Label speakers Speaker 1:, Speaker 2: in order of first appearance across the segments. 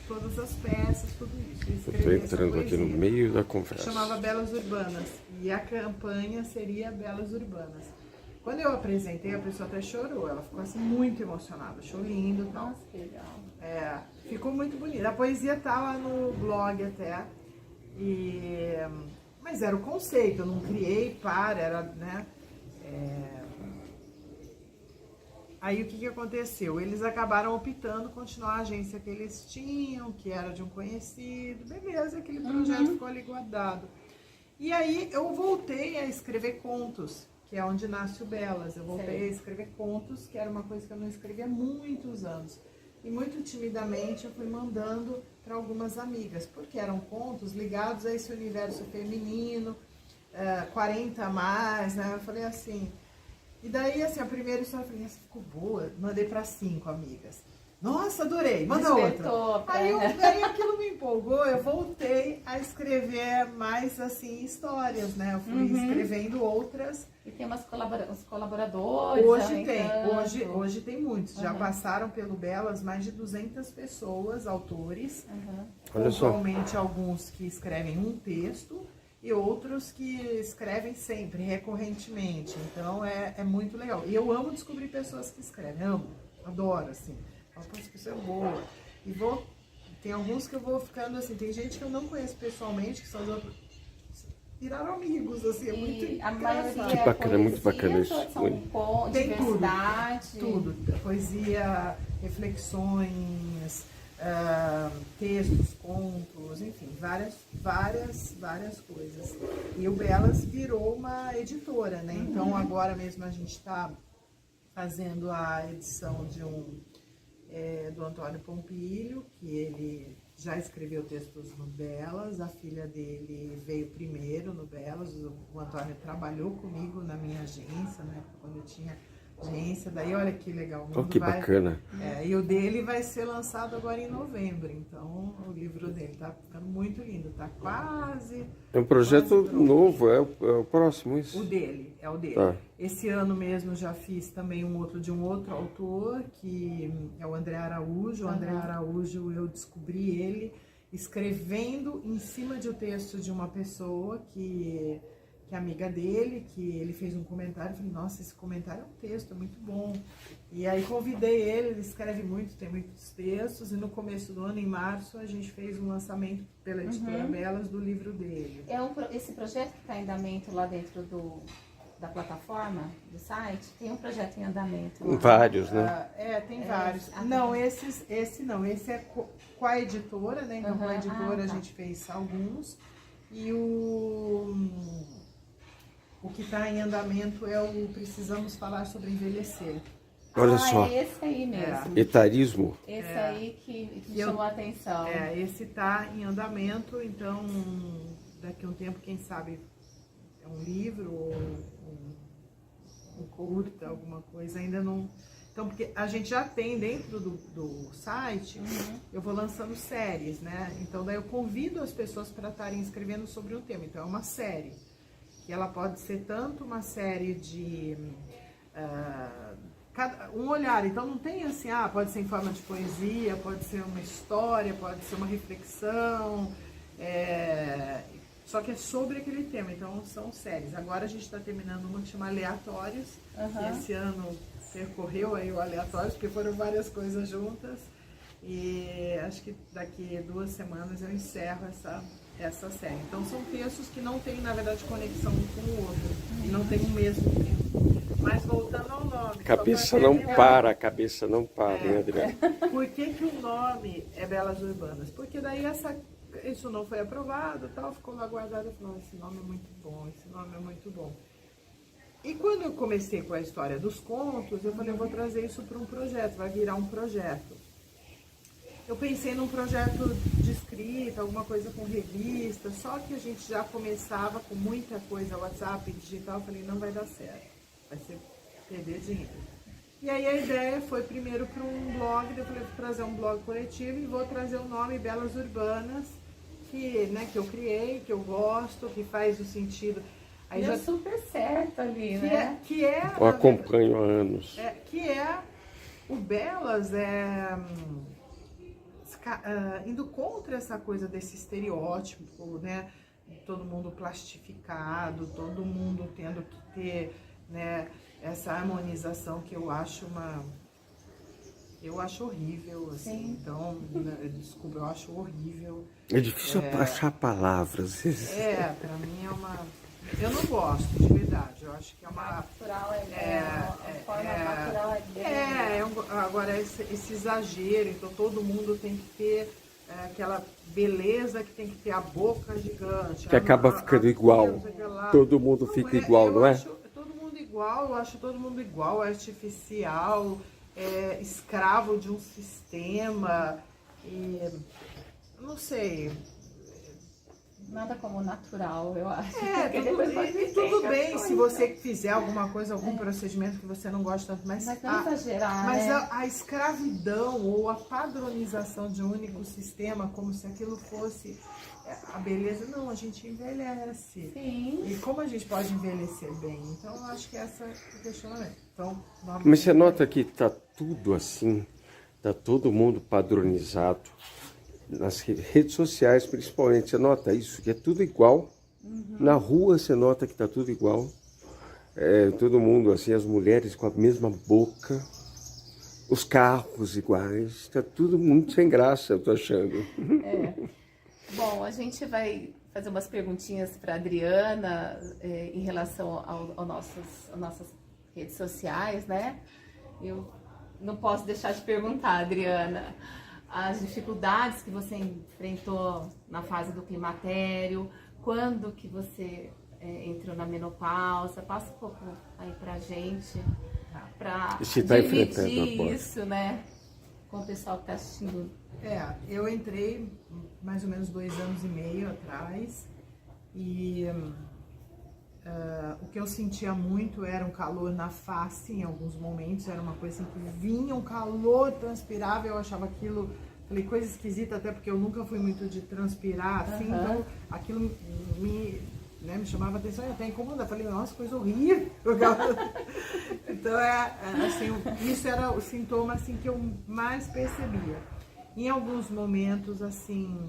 Speaker 1: todas as peças, tudo isso.
Speaker 2: Eu estou entrando aqui no meio da conversa.
Speaker 1: Chamava Belas Urbanas. E a campanha seria Belas Urbanas. Quando eu apresentei, a pessoa até chorou. Ela ficou assim muito emocionada, achou lindo e tal.
Speaker 3: Nossa, que legal.
Speaker 1: É, ficou muito bonita. A poesia tá lá no blog até. Mas era o conceito, eu não criei era, né? Aí o que aconteceu? Eles acabaram optando continuar a agência que eles tinham, que era de um conhecido, beleza, aquele projeto ficou ali guardado. E aí eu voltei a escrever contos, que é onde nasce o Belas. Eu voltei a escrever contos, que era uma coisa que eu não escrevia há muitos anos. E muito timidamente eu fui mandando para algumas amigas, porque eram contos ligados a esse universo feminino, 40 a mais, né? Eu falei assim... E daí, assim, a primeira história, eu falei, essa ficou boa, mandei para 5 amigas. Nossa, adorei, manda outra. Aí aquilo me empolgou, eu voltei a escrever mais, assim, histórias, né? Eu fui escrevendo outras.
Speaker 3: E tem uns colaboradores.
Speaker 1: Hoje tem muitos. Já passaram pelo Belas mais de 200 pessoas, autores.
Speaker 2: Olha só.
Speaker 1: Atualmente, alguns que escrevem um texto. E outros que escrevem sempre, recorrentemente. Então, é muito legal. E eu amo descobrir pessoas que escrevem. Amo, adoro, assim. Falo, pô, essa pessoa é boa. E tem alguns que eu vou ficando assim. Tem gente que eu não conheço pessoalmente, que são os outros. Viraram amigos, assim. É muito engraçado.
Speaker 2: Que bacana, muito bacana isso.
Speaker 1: Tem
Speaker 3: diversidade.
Speaker 1: Tudo. Poesia, reflexões... textos, contos, enfim, várias coisas. E o Belas virou uma editora, né? Então agora mesmo a gente está fazendo a edição de do Antônio Pompilho, que ele já escreveu textos no Belas, a filha dele veio primeiro no Belas, o Antônio trabalhou comigo na minha agência, né? Quando eu tinha agência, daí olha que legal.
Speaker 2: Oh, que bacana.
Speaker 1: E o dele vai ser lançado agora em novembro, então o livro dele tá ficando muito lindo, tá quase...
Speaker 2: É um projeto novo, é o próximo isso?
Speaker 1: O dele, é o dele.
Speaker 2: Tá.
Speaker 1: Esse ano mesmo já fiz também um outro de um outro autor, que é o André Araújo. O André Araújo, eu descobri ele escrevendo em cima de um texto de uma pessoa que é amiga dele, que ele fez um comentário, eu falei, nossa, esse comentário é um texto, é muito bom. E aí convidei ele escreve muito, tem muitos textos, e no começo do ano, em março, a gente fez um lançamento pela editora Belas do livro dele.
Speaker 3: Esse projeto que está em andamento lá dentro da plataforma, do site, tem um projeto em andamento lá.
Speaker 2: Vários, né?
Speaker 1: Tem vários. Não, esse não, esse é com a editora, né? Então com a editora a gente fez alguns, e o que está em andamento é o Precisamos Falar sobre Envelhecer.
Speaker 2: Olha só.
Speaker 3: É esse aí mesmo.
Speaker 2: Etarismo.
Speaker 3: Esse aí que chamou a atenção.
Speaker 1: Esse está em andamento, então daqui a um tempo, quem sabe, é um livro ou um curta, alguma coisa, ainda não... Então, porque a gente já tem dentro do site, eu vou lançando séries, né? Então, daí eu convido as pessoas para estarem escrevendo sobre um tema. Então, é uma série. Que ela pode ser tanto uma série de um olhar, então não tem assim, pode ser em forma de poesia, pode ser uma história, pode ser uma reflexão, só que é sobre aquele tema, então são séries. Agora a gente está terminando uma que chama Aleatórios, que esse ano percorreu aí o Aleatórios, porque foram várias coisas juntas, e acho que daqui 2 semanas eu encerro essa série. Então são textos que não têm, na verdade, conexão um com o outro, e não tem o mesmo tempo. Mas voltando ao nome...
Speaker 2: Cabeça não para, né, Adriana?
Speaker 1: Por que o nome é Belas Urbanas? Porque daí isso não foi aprovado, tal, ficou lá guardado, eu falei, esse nome é muito bom, esse nome é muito bom. E quando eu comecei com a história dos contos, eu falei, eu vou trazer isso para um projeto, vai virar um projeto. Eu pensei num projeto de escrita, alguma coisa com revista, só que a gente já começava com muita coisa, WhatsApp, digital, eu falei, não vai dar certo, vai ser perder dinheiro. E aí a ideia foi primeiro para um blog, depois eu falei, vou trazer um blog coletivo e vou trazer o nome Belas Urbanas, que eu criei, que eu gosto, que faz o sentido...
Speaker 3: Aí deu super certo ali, né?
Speaker 2: Eu acompanho há anos.
Speaker 1: O Belas indo contra essa coisa desse estereótipo, né? Todo mundo plastificado, todo mundo tendo que ter, né, essa harmonização que eu acho horrível, assim.
Speaker 3: Sim.
Speaker 1: Então, né, desculpa, eu acho horrível.
Speaker 2: É difícil achar palavras.
Speaker 1: Pra mim é uma... Eu não gosto, de verdade. Eu acho que é uma...
Speaker 3: Natural a forma natural
Speaker 1: agora esse exagero, então todo mundo tem que ter aquela beleza que tem que ter a boca gigante.
Speaker 2: Que acaba ficando igual. Todo mundo fica igual, não é?
Speaker 1: Acho todo mundo igual, eu acho todo mundo igual, artificial, escravo de um sistema, e não sei.
Speaker 3: Nada como natural, eu acho.
Speaker 1: Tudo bem se você fizer alguma coisa, algum procedimento que você não gosta tanto, mas
Speaker 3: não exagerar,
Speaker 1: mas
Speaker 3: né?
Speaker 1: a escravidão ou a padronização de um único sistema, como se aquilo fosse a beleza, não, a gente envelhece.
Speaker 3: Sim.
Speaker 1: E como a gente pode envelhecer bem? Então, eu acho que esse é o questionamento. Então,
Speaker 2: Mas você nota que tá tudo assim, tá todo mundo padronizado. Nas redes sociais, principalmente, você nota isso, que é tudo igual. Na rua você nota que está tudo igual. Todo mundo, assim, as mulheres com a mesma boca, os carros iguais, está tudo muito sem graça, eu tô achando.
Speaker 3: Bom, a gente vai fazer umas perguntinhas para a Adriana em relação às nossas redes sociais, né? Eu não posso deixar de perguntar, Adriana, as dificuldades que você enfrentou na fase do climatério, quando que você entrou na menopausa, passa um pouco aí pra gente, para dividir isso, né, com o pessoal que está assistindo.
Speaker 1: Eu entrei mais ou menos 2 anos e meio atrás, e o que eu sentia muito era um calor na face em alguns momentos, era uma coisa assim que vinha um calor, transpirava, eu achava aquilo, falei, coisa esquisita, até porque eu nunca fui muito de transpirar, assim, então aquilo me chamava atenção e até incomodava, falei, nossa, coisa horrível. Então, assim, isso era o sintoma, assim, que eu mais percebia. Em alguns momentos, assim,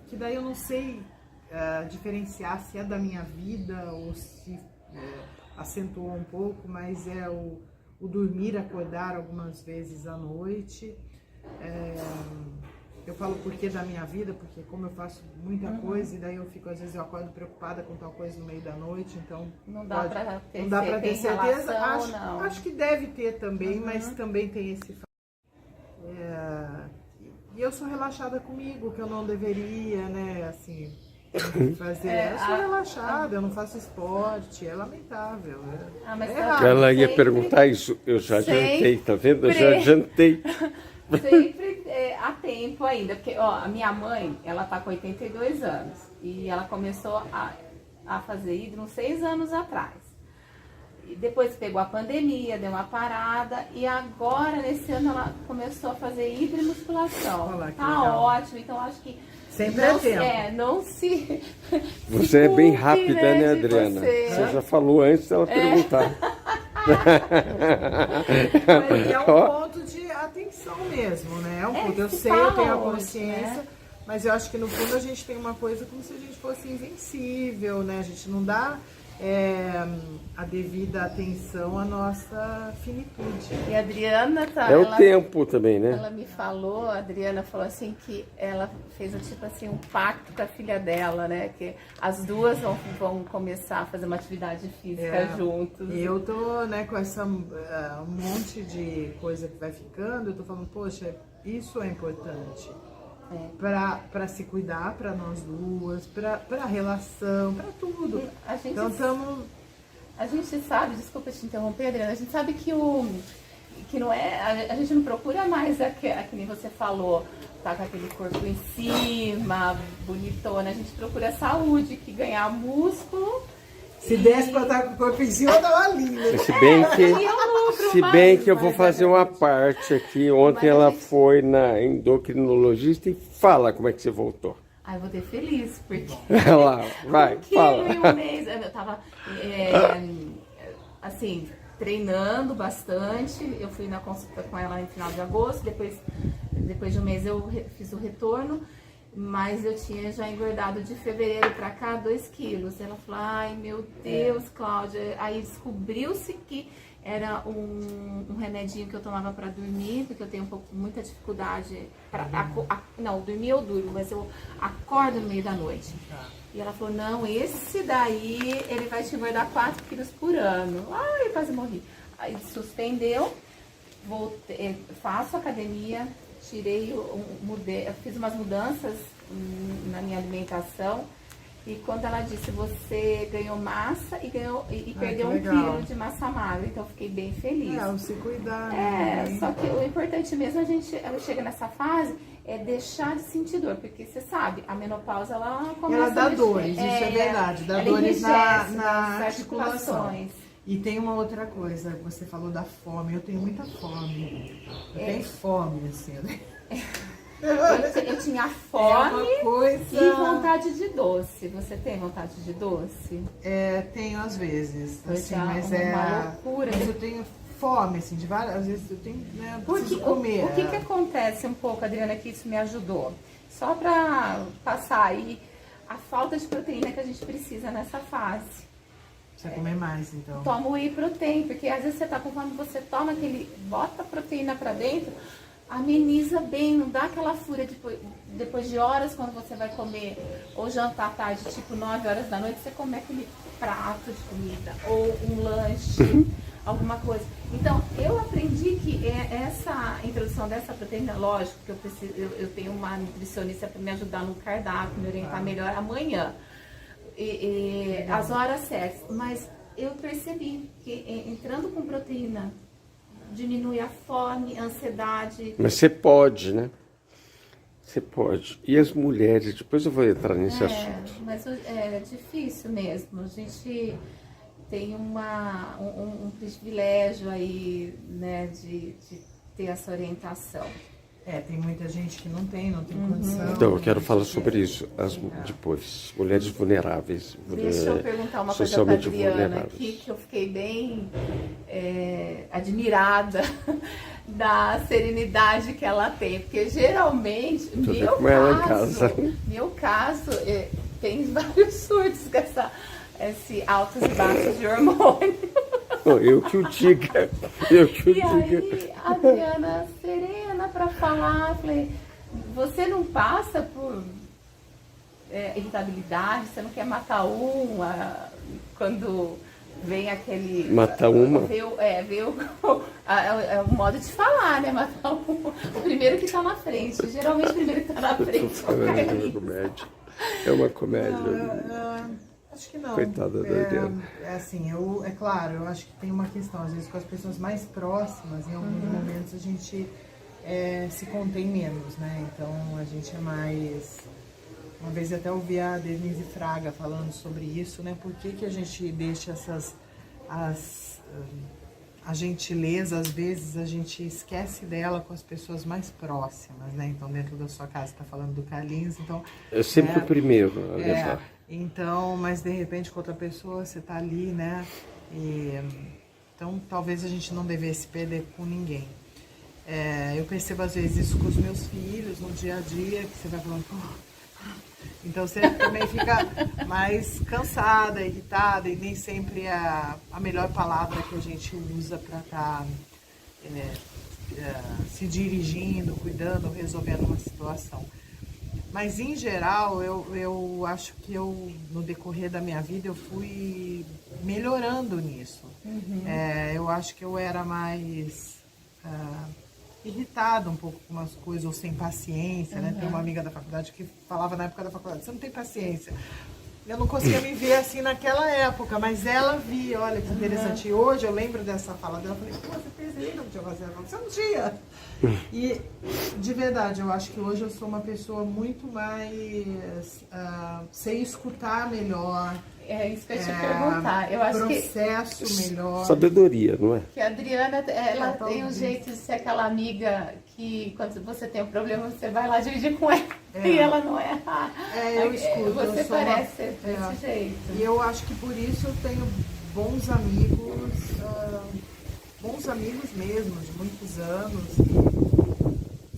Speaker 1: que daí eu não sei diferenciar se é da minha vida ou se acentuou um pouco, mas é o dormir, acordar algumas vezes à noite. Eu falo porquê da minha vida, porque como eu faço muita coisa, e daí eu fico, às vezes eu acordo preocupada com tal coisa no meio da noite, então
Speaker 3: não dá para
Speaker 1: ter certeza.
Speaker 3: Relação,
Speaker 1: acho que deve ter também, mas também tem esse e eu sou relaxada comigo, que eu não deveria, né, assim, fazer. Eu sou relaxada, eu não faço esporte, é lamentável.
Speaker 2: Ela ia perguntar isso, eu já jantei, tá vendo? Eu já jantei.
Speaker 3: Sempre há tempo ainda, porque a minha mãe, ela tá com 82 anos e ela começou a fazer hidro uns 6 anos atrás. E depois pegou a pandemia, deu uma parada e agora nesse ano ela começou a fazer hidro e musculação.
Speaker 1: Olá,
Speaker 3: tá legal. Ótimo, então acho que
Speaker 1: sempre é tempo.
Speaker 3: Não se...
Speaker 2: Você é bem rápida, né, Adriana? Você já falou antes dela perguntar.
Speaker 1: Mas é um ponto de atenção mesmo, né? É um ponto. Eu sei, eu tenho a consciência, né? Mas eu acho que no fundo a gente tem uma coisa como se a gente fosse invencível, né? A gente não dá a devida atenção à nossa finitude.
Speaker 3: E a Adriana
Speaker 2: o tempo também, né?
Speaker 3: Ela me falou, a Adriana falou assim que ela fez tipo assim um pacto com a filha dela, né? Que as duas vão começar a fazer uma atividade física juntos.
Speaker 1: E eu tô, né, com essa um monte de coisa que vai ficando, eu tô falando, poxa, isso é importante. Para se cuidar, para nós duas, para relação, para tudo.
Speaker 3: A gente sabe, desculpa te interromper, Adriana, a gente sabe que não é, a gente não procura mais que nem você falou, tá com aquele corpo em cima, bonitona, a gente procura saúde, que ganhar músculo.
Speaker 1: Se desse pra estar com o corpo em cima, tava linda.
Speaker 2: Se bem que eu vou fazer uma parte aqui. Ontem ela foi na endocrinologista e fala como é que você voltou.
Speaker 3: Eu vou ter feliz, porque...
Speaker 2: Lá, vai, fala.
Speaker 3: Um mês, eu tava, assim, treinando bastante. Eu fui na consulta com ela no final de agosto, depois depois de um mês eu fiz o retorno, mas eu tinha já engordado de fevereiro pra cá 2 quilos. Ela falou, ai meu Deus, Cláudia. Aí descobriu-se que era um remedinho que eu tomava pra dormir, porque eu tenho muita dificuldade não, dormir eu durmo, mas eu acordo no meio da noite. E ela falou, não, esse daí, ele vai te engordar 4 quilos por ano. Ai, eu quase morri. Aí suspendeu, voltei, faço academia, fiz umas mudanças na minha alimentação. E quando ela disse, você ganhou massa e perdeu 1 quilo de massa magra, então eu fiquei bem feliz.
Speaker 1: O se cuidar. Né?
Speaker 3: Só que o importante mesmo, ela chega nessa fase, é deixar de sentir dor, porque você sabe, a menopausa, ela começa
Speaker 1: ela dá dores, isso é verdade, dá dores nas
Speaker 3: articulações.
Speaker 1: E tem uma outra coisa, você falou da fome, eu tenho muita fome, eu tenho fome, assim,
Speaker 3: eu tinha fome
Speaker 1: coisa...
Speaker 3: e vontade de doce. Você tem vontade de doce?
Speaker 1: Tenho às vezes, assim,
Speaker 3: mas uma loucura.
Speaker 1: Mas eu tenho fome, assim, de várias, às vezes eu tenho, né, eu preciso
Speaker 3: Porque
Speaker 1: comer.
Speaker 3: O que acontece um pouco, Adriana, que isso me ajudou? Só pra passar aí a falta de proteína que a gente precisa nessa fase.
Speaker 1: Precisa comer mais, então.
Speaker 3: Toma o whey protein, porque às vezes você tá com fome, você toma bota a proteína pra dentro, ameniza bem, não dá aquela fúria depois de horas, quando você vai comer ou jantar à tarde, tipo 9 horas da noite, você come aquele prato de comida ou um lanche, alguma coisa. Então, eu aprendi que essa introdução dessa proteína, lógico que eu tenho uma nutricionista para me ajudar no cardápio, me orientar melhor amanhã, as horas certas, mas eu percebi que entrando com proteína diminui a fome, a ansiedade.
Speaker 2: Mas você pode, né? Você pode. E as mulheres, depois eu vou entrar nesse assunto.
Speaker 3: Mas é difícil mesmo. A gente tem um privilégio aí, né, de ter essa orientação.
Speaker 1: Tem muita gente que não tem condição.
Speaker 2: Então, eu quero falar sobre isso depois. Mulheres vulneráveis.
Speaker 3: Deixa eu perguntar uma coisa para a Adriana aqui, que eu fiquei bem admirada da serenidade que ela tem. Porque geralmente, meu caso, tem vários surtos com esse altos e baixos de hormônio.
Speaker 2: Eu que o diga.
Speaker 3: E aí, a Adriana serena para falar, falei, você não passa por irritabilidade, você não quer matar uma, quando vem aquele...
Speaker 2: Matar uma?
Speaker 3: Veio o modo de falar, né? Matar uma. O primeiro que tá na frente, geralmente o primeiro que tá na frente.
Speaker 2: É uma comédia.
Speaker 1: Acho que não.
Speaker 2: Coitada da Adriana.
Speaker 1: Assim, é claro, eu acho que tem uma questão, às vezes, com as pessoas mais próximas, em alguns momentos a gente se contém menos, né? Então a gente é mais... Uma vez eu até ouvi a Denise Fraga falando sobre isso, né? Por que a gente deixa a gentileza, às vezes a gente esquece dela com as pessoas mais próximas, né? Então, dentro da sua casa, tá falando do Carlinhos, então...
Speaker 2: Eu sempre o primeiro,
Speaker 1: Então, mas de repente com outra pessoa você tá ali, né? Então, talvez a gente não devesse perder com ninguém. Eu percebo às vezes isso com os meus filhos, no dia a dia, que você vai falando... Então você também fica mais cansada, irritada, e nem sempre é a melhor palavra que a gente usa para estar se dirigindo, cuidando, resolvendo uma situação. Mas, em geral, eu acho que no decorrer da minha vida, eu fui melhorando nisso. Eu acho que eu era mais irritada um pouco com umas coisas, ou sem paciência, né? Tem uma amiga da faculdade que falava na época da faculdade, você não tem paciência. Eu não conseguia me ver assim naquela época, mas ela via, olha que interessante. E hoje eu lembro dessa fala dela, eu falei, pô, você fez aí, não tinha fazer, você não tinha. E, de verdade, eu acho que hoje eu sou uma pessoa muito mais... sei escutar melhor.
Speaker 3: É isso que eu ia te perguntar. Eu acho
Speaker 1: processo melhor.
Speaker 2: Sabedoria, não é?
Speaker 3: Que a Adriana, ela tem um jeito de ser aquela amiga que, quando você tem um problema, você vai lá dividir com ela. E ela não é.
Speaker 1: Eu escuto.
Speaker 3: Você parece desse jeito.
Speaker 1: E eu acho que por isso eu tenho bons amigos mesmo, de muitos anos.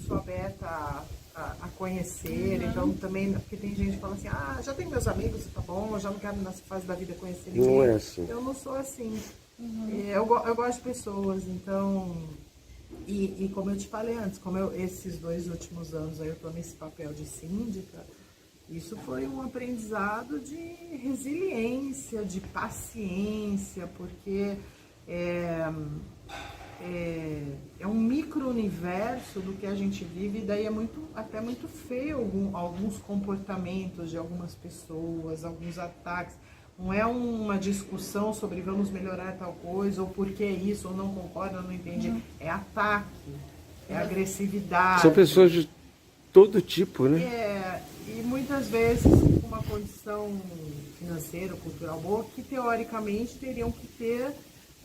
Speaker 1: sou aberta a conhecer, então também, porque tem gente que fala assim, já tenho meus amigos, tá bom, eu já não quero nessa fase da vida conhecer ninguém.
Speaker 2: Não é assim.
Speaker 1: Eu não sou assim. Eu gosto de pessoas, então, e como eu te falei antes, esses 2 últimos anos aí eu tô nesse papel de síndica, isso foi um aprendizado de resiliência, de paciência, porque é um micro-universo do que a gente vive, e daí é até muito feio alguns comportamentos de algumas pessoas, alguns ataques. Não é uma discussão sobre vamos melhorar tal coisa, ou por que isso, ou não concordo, ou não entendi. É ataque, é agressividade.
Speaker 2: São pessoas de todo tipo, né?
Speaker 1: E muitas vezes com uma condição financeira, cultural boa, que teoricamente teriam que ter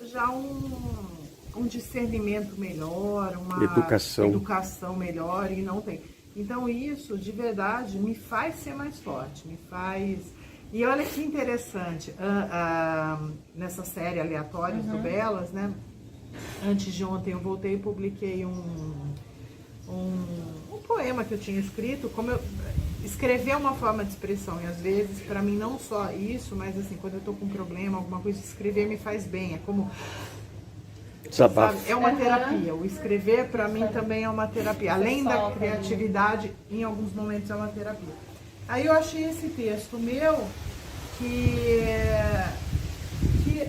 Speaker 1: já um discernimento melhor, uma educação melhor, e não tem. Então isso, de verdade, me faz ser mais forte, me faz... E olha que interessante, nessa série Aleatórios do Belas, né? Antes de ontem eu voltei e publiquei um poema que eu tinha escrito. Escrever é uma forma de expressão, e às vezes, para mim, não só isso, mas assim, quando eu tô com um problema, alguma coisa, escrever me faz bem, é como...
Speaker 2: Desabafo.
Speaker 1: É uma terapia. O escrever, para mim, também é uma terapia. Além da criatividade, em alguns momentos é uma terapia. Aí eu achei esse texto meu, que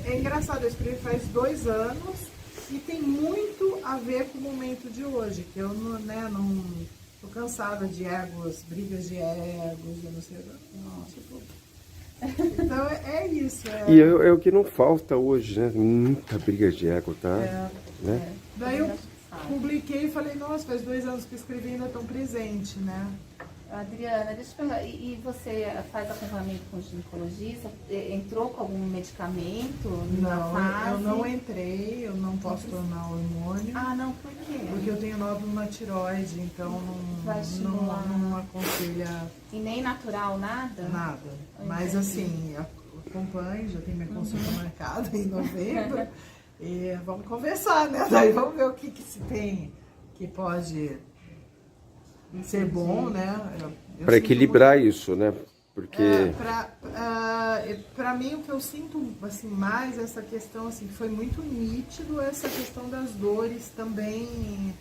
Speaker 1: é engraçado, eu escrevi faz 2 anos, e tem muito a ver com o momento de hoje, que eu não tô cansada de egos, brigas de egos, eu não sei, então é isso.
Speaker 2: E é o que não falta hoje, né? Muita briga de ego, tá? Né?
Speaker 1: Daí eu publiquei e falei, nossa, faz 2 anos que eu escrevi e ainda tão presente, né?
Speaker 3: Adriana, deixa eu perguntar, e você faz acompanhamento com o ginecologista? Entrou com algum medicamento na fase?
Speaker 1: Eu não entrei, eu não posso tomar hormônio.
Speaker 3: Não, por quê?
Speaker 1: Porque eu tenho nódulo na tiroide, então não aconselha...
Speaker 3: E nem natural, nada?
Speaker 1: Nada. Mas assim, acompanho, já tenho minha consulta marcada em novembro. E vamos conversar, né? Daí vamos ver o que se tem que pode... ser bom, né?
Speaker 2: Para equilibrar isso, né? Porque
Speaker 1: para mim o que eu sinto assim mais essa questão assim foi muito nítido, essa questão das dores também.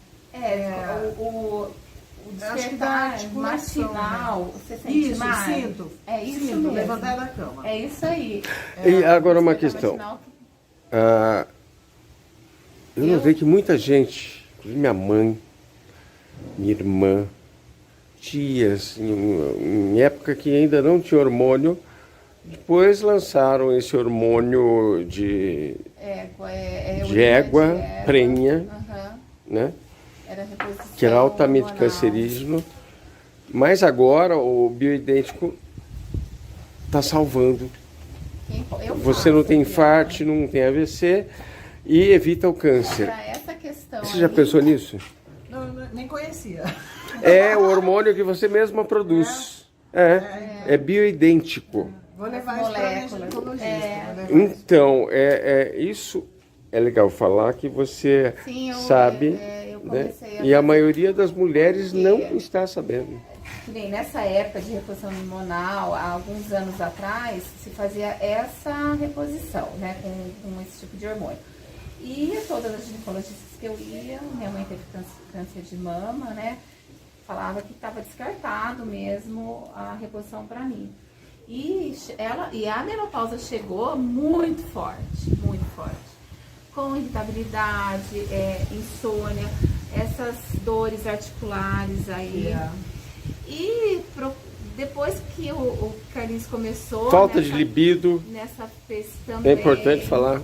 Speaker 3: O despertar matinal, né? Você sente
Speaker 1: isso,
Speaker 3: mais?
Speaker 1: Sinto.
Speaker 3: É isso
Speaker 1: sinto,
Speaker 3: mesmo.
Speaker 1: levantar da cama.
Speaker 3: É isso aí.
Speaker 2: E agora uma questão. Eu notei que muita gente, inclusive minha mãe, minha irmã, tias, em época que ainda não tinha hormônio, depois lançaram esse hormônio de égua, prenha, né? Que era altamente hormonal, cancerígeno, mas agora o bioidêntico está salvando. Você não tem infarto, não tem AVC e evita o câncer.
Speaker 3: Essa questão
Speaker 2: você já pensou nisso?
Speaker 1: Não, nem conhecia.
Speaker 2: É o hormônio que você mesma produz. É bioidêntico.
Speaker 1: Vou levar isso para o ginecologista.
Speaker 2: Então, isso é legal falar que você sabe, né? E a maioria das mulheres não está sabendo.
Speaker 3: Bem, nessa época de reposição hormonal, há alguns anos atrás, se fazia essa reposição, né, com esse tipo de hormônio. E todas as ginecologistas que eu ia, minha mãe teve câncer de mama, né? Falava que estava descartado mesmo a reposição para mim. E a menopausa chegou muito forte, com irritabilidade, insônia, essas dores articulares aí. E depois que o Carlinhos começou...
Speaker 2: Falta de libido.
Speaker 3: Também,
Speaker 2: é importante falar.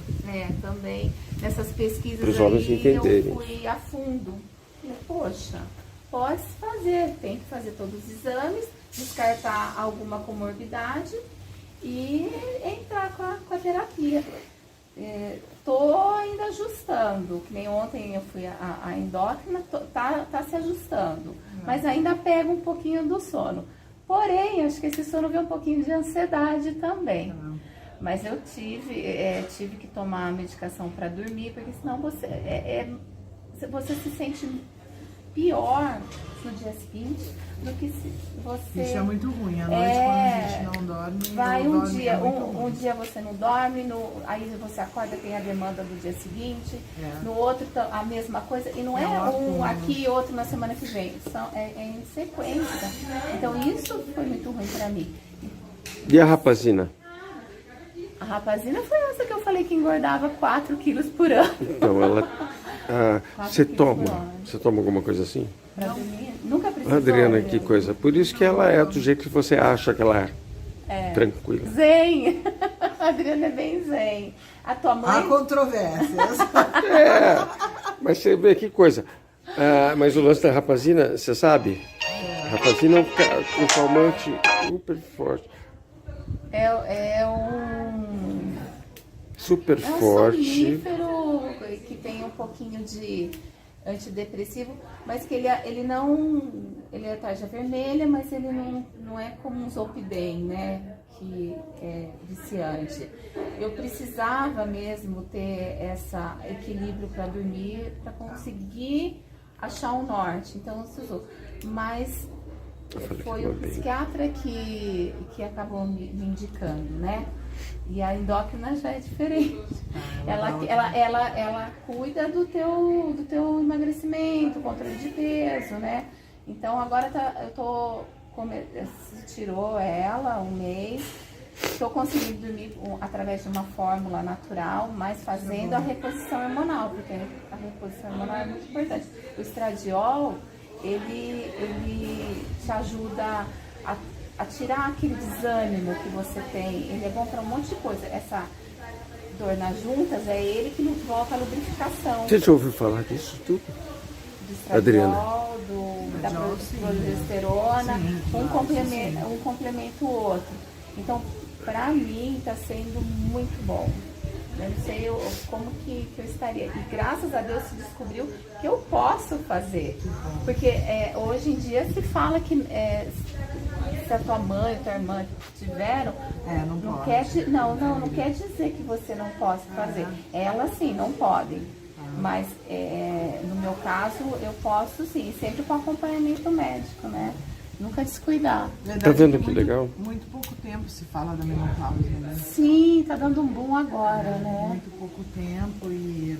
Speaker 3: Também. Nessas pesquisas
Speaker 2: para os homens entenderem.
Speaker 3: Eu fui a fundo. Falei, poxa, pode fazer, tem que fazer todos os exames, descartar alguma comorbidade e entrar com a terapia. Tô ainda ajustando, que nem ontem eu fui a endócrina, tá se ajustando, mas ainda pega um pouquinho do sono. Porém, acho que esse sono vem um pouquinho de ansiedade também. Mas eu tive que tomar medicação para dormir, porque senão você se sente pior no dia seguinte do que se você...
Speaker 1: Isso é muito ruim. À noite, quando a gente não dorme,
Speaker 3: vai
Speaker 1: não
Speaker 3: um
Speaker 1: dorme,
Speaker 3: dia,
Speaker 1: é muito
Speaker 3: um
Speaker 1: ruim.
Speaker 3: dia você não dorme, aí você acorda, tem a demanda do dia seguinte,
Speaker 1: É.
Speaker 3: no outro a mesma coisa, e não é
Speaker 1: um
Speaker 3: um
Speaker 1: acúmulo.
Speaker 3: aqui e outro na semana que vem, é em sequência. Então isso foi muito ruim pra mim.
Speaker 2: E a rapazina?
Speaker 3: A rapazina foi essa que eu falei que engordava 4 quilos por ano.
Speaker 2: Então, ela... você toma alguma coisa assim?
Speaker 3: Pra dormir. Nunca precisou.
Speaker 2: Adriana, que coisa. Por isso que ela é do jeito que você acha que ela é. Tranquila.
Speaker 3: Zen. A Adriana é bem zen. A tua mãe...
Speaker 1: Há controvérsias.
Speaker 2: Mas você vê que coisa. Mas o lance da rapazina, você sabe? A rapazina é um calmante super forte.
Speaker 3: É um...
Speaker 2: Super
Speaker 3: É um
Speaker 2: forte.
Speaker 3: sonífero que tem um pouquinho de antidepressivo, mas que ele não... Ele é tarja vermelha, mas ele não é como um Zolpidem, né? Que é viciante. Eu precisava mesmo ter esse equilíbrio para dormir, para conseguir achar o norte. Então, eu usou. Mas foi o psiquiatra que acabou me indicando, né? E a endócrina já é diferente. Ela cuida do teu emagrecimento, controle de peso, né? Então agora tirou ela um mês. Estou conseguindo dormir através de uma fórmula natural, mas fazendo a reposição hormonal, porque a reposição hormonal é muito importante. O estradiol, ele te ajuda a tirar aquele desânimo que você tem. Ele é bom para um monte de coisa. Essa dor nas juntas é ele que nos volta a lubrificação.
Speaker 2: Você já ouviu falar disso tudo?
Speaker 3: Do estradiol,
Speaker 2: Adriana.
Speaker 3: Da progesterona, um complementa o outro. Então, pra mim, tá sendo muito bom. Eu não sei como que eu estaria. E graças a Deus se descobriu que eu posso fazer. Porque hoje em dia se fala que se a tua mãe, tua irmã tiveram, não quer dizer que você não possa fazer. Elas sim, não podem. Mas no meu caso, eu posso sim, sempre com acompanhamento médico, né? Nunca descuidar.
Speaker 2: Tá vendo que legal?
Speaker 1: Muito pouco tempo se fala da menopausa, né?
Speaker 3: Sim, tá dando um boom agora, né?
Speaker 1: Muito pouco tempo e...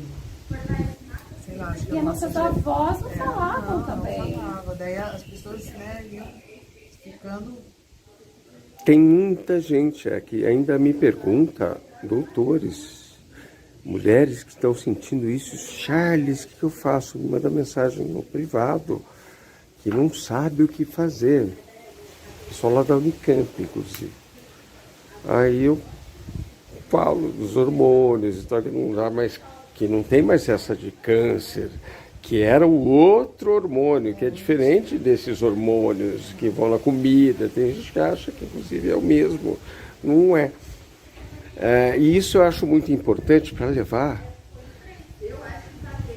Speaker 1: sei lá, acho que
Speaker 3: E as nossas avós não falavam também.
Speaker 1: Não falava. Daí as pessoas, né, iam ficando...
Speaker 2: Tem muita gente que ainda me pergunta, doutores, mulheres que estão sentindo isso, Charles, o que eu faço? Me manda mensagem no privado, que não sabe o que fazer. Pessoal lá da Unicamp, inclusive. Aí eu falo dos hormônios, então que não tem mais essa de câncer, que era o outro hormônio, que é diferente desses hormônios que vão na comida. Tem gente que acha que inclusive é o mesmo. Não é. E isso eu acho muito importante para levar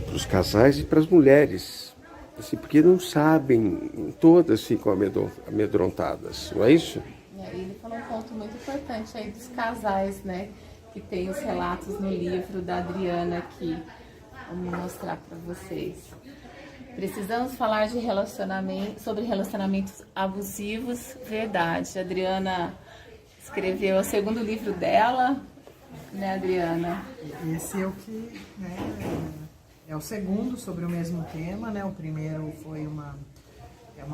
Speaker 2: para os casais e para as mulheres. Assim, porque não sabem, todas ficam amedrontadas, não é isso?
Speaker 3: Ele falou um ponto muito importante aí dos casais, né? Que tem os relatos no livro da Adriana aqui. Vamos mostrar para vocês. Precisamos falar de sobre relacionamentos abusivos, verdade. A Adriana escreveu o segundo livro dela, né, Adriana?
Speaker 1: Esse é o que, né, é o segundo sobre o mesmo tema, né? O primeiro foi uma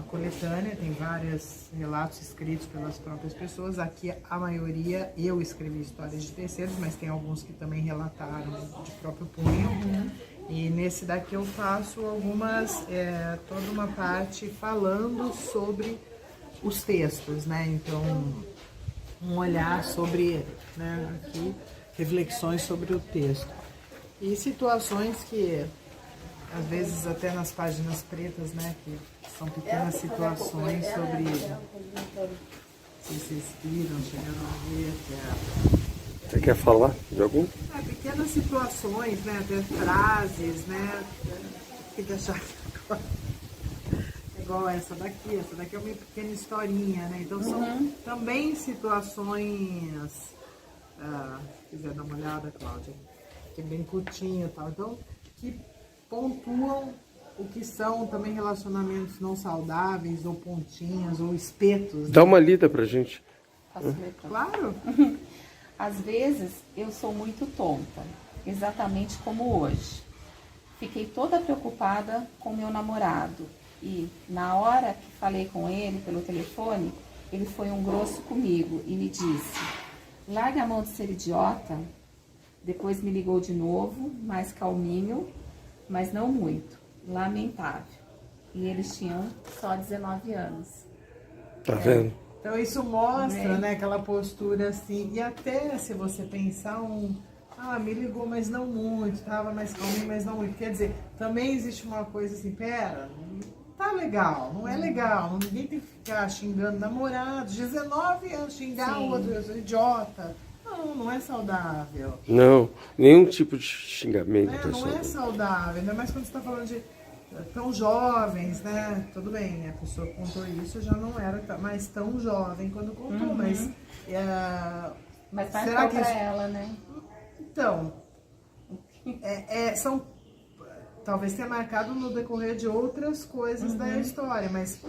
Speaker 1: coletânea, tem vários relatos escritos pelas próprias pessoas. Aqui a maioria eu escrevi histórias de terceiros, mas tem alguns que também relataram de próprio punho. E nesse daqui eu faço toda uma parte falando sobre os textos, né? Então, um olhar sobre, né, aqui, reflexões sobre o texto. E situações que, às vezes, até nas páginas pretas, né, que são pequenas situações sobre... se vocês viram, chegaram a ver,
Speaker 2: Você quer falar de algum?
Speaker 1: pequenas situações, né, até frases, né, fica chato agora. Igual essa daqui é uma pequena historinha, né, então são também situações, se quiser dar uma olhada, Cláudia, que é bem curtinho e tal, então, que pontuam o que são também relacionamentos não saudáveis, ou pontinhas, ou espetos.
Speaker 2: Dá uma lida pra gente.
Speaker 3: Posso ler pra
Speaker 1: Claro.
Speaker 3: Às vezes eu sou muito tonta, exatamente como hoje. Fiquei toda preocupada com meu namorado e, na hora que falei com ele pelo telefone, ele foi um grosso comigo e me disse: larga a mão de ser idiota. Depois me ligou de novo, mais calminho, mas não muito. Lamentável. E eles tinham só 19 anos.
Speaker 2: Tá vendo?
Speaker 1: Então isso mostra, né, aquela postura assim, e até se você pensar me ligou, mas não muito, tava mais calminho, mas não muito. Quer dizer, também existe uma coisa assim, pera, não tá legal, não é legal, ninguém tem que ficar xingando namorado, 19 anos, xingar o outro, eu sou idiota. Não é saudável.
Speaker 2: Não, nenhum tipo de xingamento.
Speaker 1: Não é saudável, ainda mais quando você está falando de tão jovens, né? Tudo bem, a pessoa que contou isso já não era mais tão jovem quando contou, mas...
Speaker 3: Mas
Speaker 1: será
Speaker 3: marcou
Speaker 1: que
Speaker 3: pra
Speaker 1: isso...
Speaker 3: ela, né?
Speaker 1: Então, talvez tenha marcado no decorrer de outras coisas da história, mas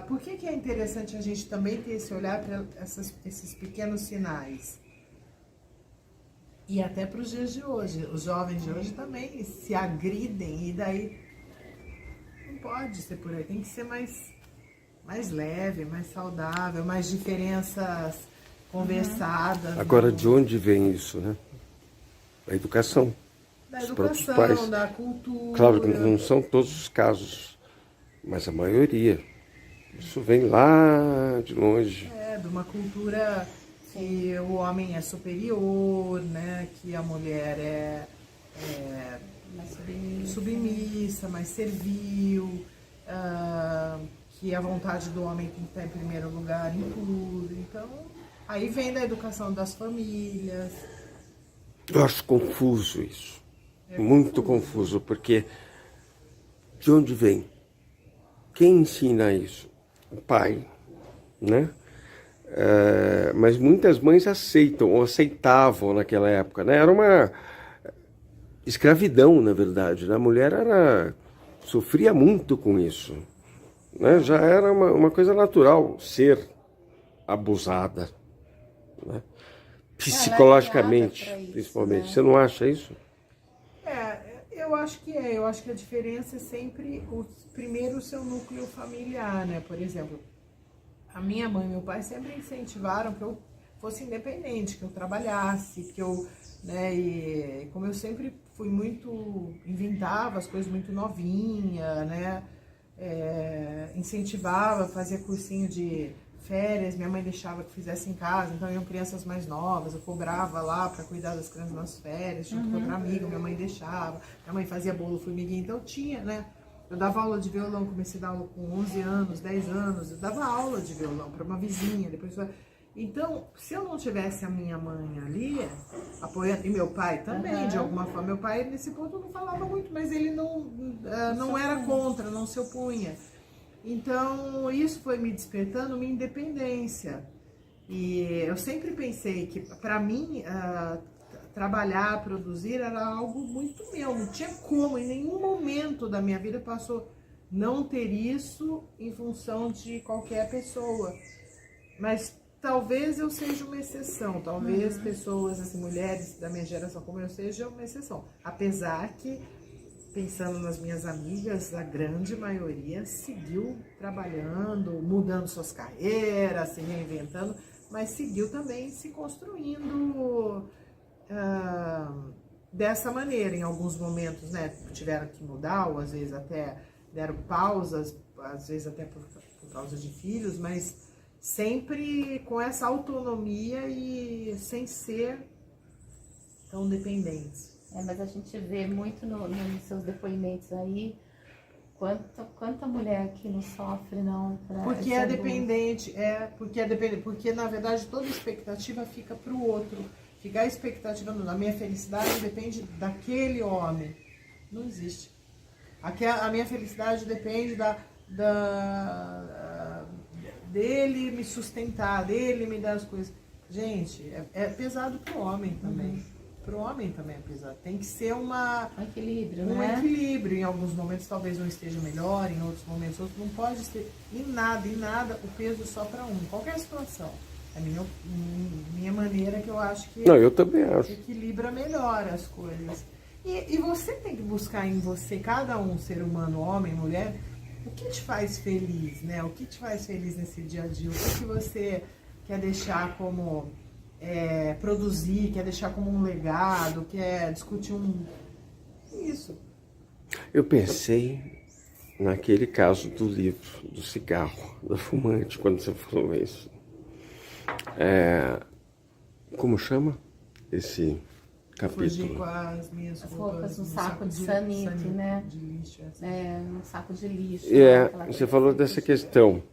Speaker 1: por que é interessante a gente também ter esse olhar para esses pequenos sinais? E até para os dias de hoje. Os jovens de hoje também se agridem e daí não pode ser por aí. Tem que ser mais leve, mais saudável, mais diferenças conversadas.
Speaker 2: Agora, de onde vem isso, né? Da educação.
Speaker 1: Da
Speaker 2: Dos próprios
Speaker 1: educação,
Speaker 2: pais.
Speaker 1: da cultura.
Speaker 2: Claro que não são todos os casos, mas a maioria. Isso vem lá de longe.
Speaker 1: De uma cultura que o homem é superior, né? Que a mulher é
Speaker 3: Mais
Speaker 1: submissa, mais servil, que a vontade do homem tem que estar em primeiro lugar em tudo. Então, aí vem da educação das famílias.
Speaker 2: Eu acho confuso isso. Muito confuso, porque de onde vem? Quem ensina isso? O pai, né? Mas muitas mães aceitam, ou aceitavam naquela época, né? Era uma escravidão, na verdade, né? A mulher sofria muito com isso, né? Já era uma coisa natural ser abusada, né? Psicologicamente,
Speaker 3: pra isso,
Speaker 2: principalmente.
Speaker 3: né?
Speaker 2: Você não acha isso?
Speaker 1: Eu acho que é. Eu acho que a diferença é sempre primeiro o seu núcleo familiar, né? Por exemplo, a minha mãe e meu pai sempre incentivaram que eu fosse independente, que eu trabalhasse, que eu, né, e como eu sempre fui inventava as coisas muito novinha, né, incentivava, fazia cursinho de férias, minha mãe deixava que fizesse em casa, então iam crianças mais novas, eu cobrava lá para cuidar das crianças nas férias, junto com outro amigo, minha mãe deixava, minha mãe fazia bolo formiguinha, então tinha, né. Eu dava aula de violão, comecei a dar aula com 11 anos, 10 anos, eu dava aula de violão para uma vizinha, depois... Então, se eu não tivesse a minha mãe ali, apoiando, e meu pai também, de alguma forma, meu pai nesse ponto não falava muito, mas ele não era contra, não se opunha. Então, isso foi me despertando minha independência. E eu sempre pensei que, para mim, trabalhar, produzir era algo muito meu, não tinha como, em nenhum momento da minha vida passou não ter isso em função de qualquer pessoa. Mas talvez eu seja uma exceção, talvez pessoas, assim, mulheres da minha geração como eu seja uma exceção. Apesar que, pensando nas minhas amigas, a grande maioria seguiu trabalhando, mudando suas carreiras, se reinventando, mas seguiu também se construindo dessa maneira. Em alguns momentos, né, tiveram que mudar, ou às vezes até deram pausas, às vezes até por causa de filhos, mas sempre com essa autonomia e sem ser tão dependentes.
Speaker 3: Mas a gente vê muito nos seus depoimentos aí, quanta mulher que não sofre, não.
Speaker 1: Porque é dependente, porque na verdade toda expectativa fica para o outro. Fica a expectativa, a minha felicidade depende daquele homem. Não existe. A minha felicidade depende dele me sustentar, dele me dar as coisas. Gente, é pesado pro homem também. Pro homem também é pesado. Tem que ser
Speaker 3: Um equilíbrio,
Speaker 1: um
Speaker 3: né?
Speaker 1: equilíbrio. Em alguns momentos talvez um esteja melhor, em outros momentos outro não pode ter. Em nada, o peso só para um. Qualquer situação. É a minha maneira que eu acho que
Speaker 2: Não, eu também acho.
Speaker 1: equilibra melhor as coisas. E você tem que buscar em você, cada um, ser humano, homem, mulher, o que te faz feliz, né? O que te faz feliz nesse dia a dia? O que você quer deixar como... produzir, quer deixar como um legado, quer discutir isso.
Speaker 2: Eu pensei naquele caso do livro, do cigarro, da fumante, quando você falou isso. Como chama esse capítulo?
Speaker 1: Fugir com as minhas
Speaker 3: roupas no saco de sanite, né?
Speaker 1: De lixo, assim.
Speaker 3: No saco de lixo.
Speaker 2: Você falou dessa questão.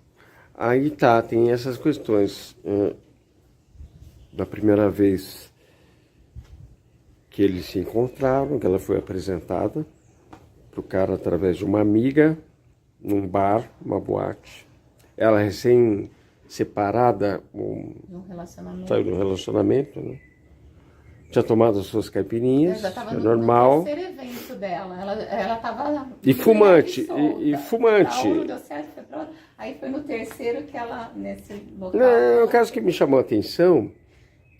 Speaker 2: Aí tem essas questões. Da primeira vez que eles se encontraram, que ela foi apresentada para o cara através de uma amiga, num bar, uma boate. Ela recém-separada, saiu do relacionamento, né? Tinha tomado as suas caipirinhas,
Speaker 3: já estava
Speaker 2: normal.
Speaker 3: No terceiro evento dela. Ela estava...
Speaker 2: E fumante, e fumante.
Speaker 3: Não deu certo, foi pra outra. Aí foi no terceiro que ela, nesse local...
Speaker 2: Não, o caso que me chamou a atenção,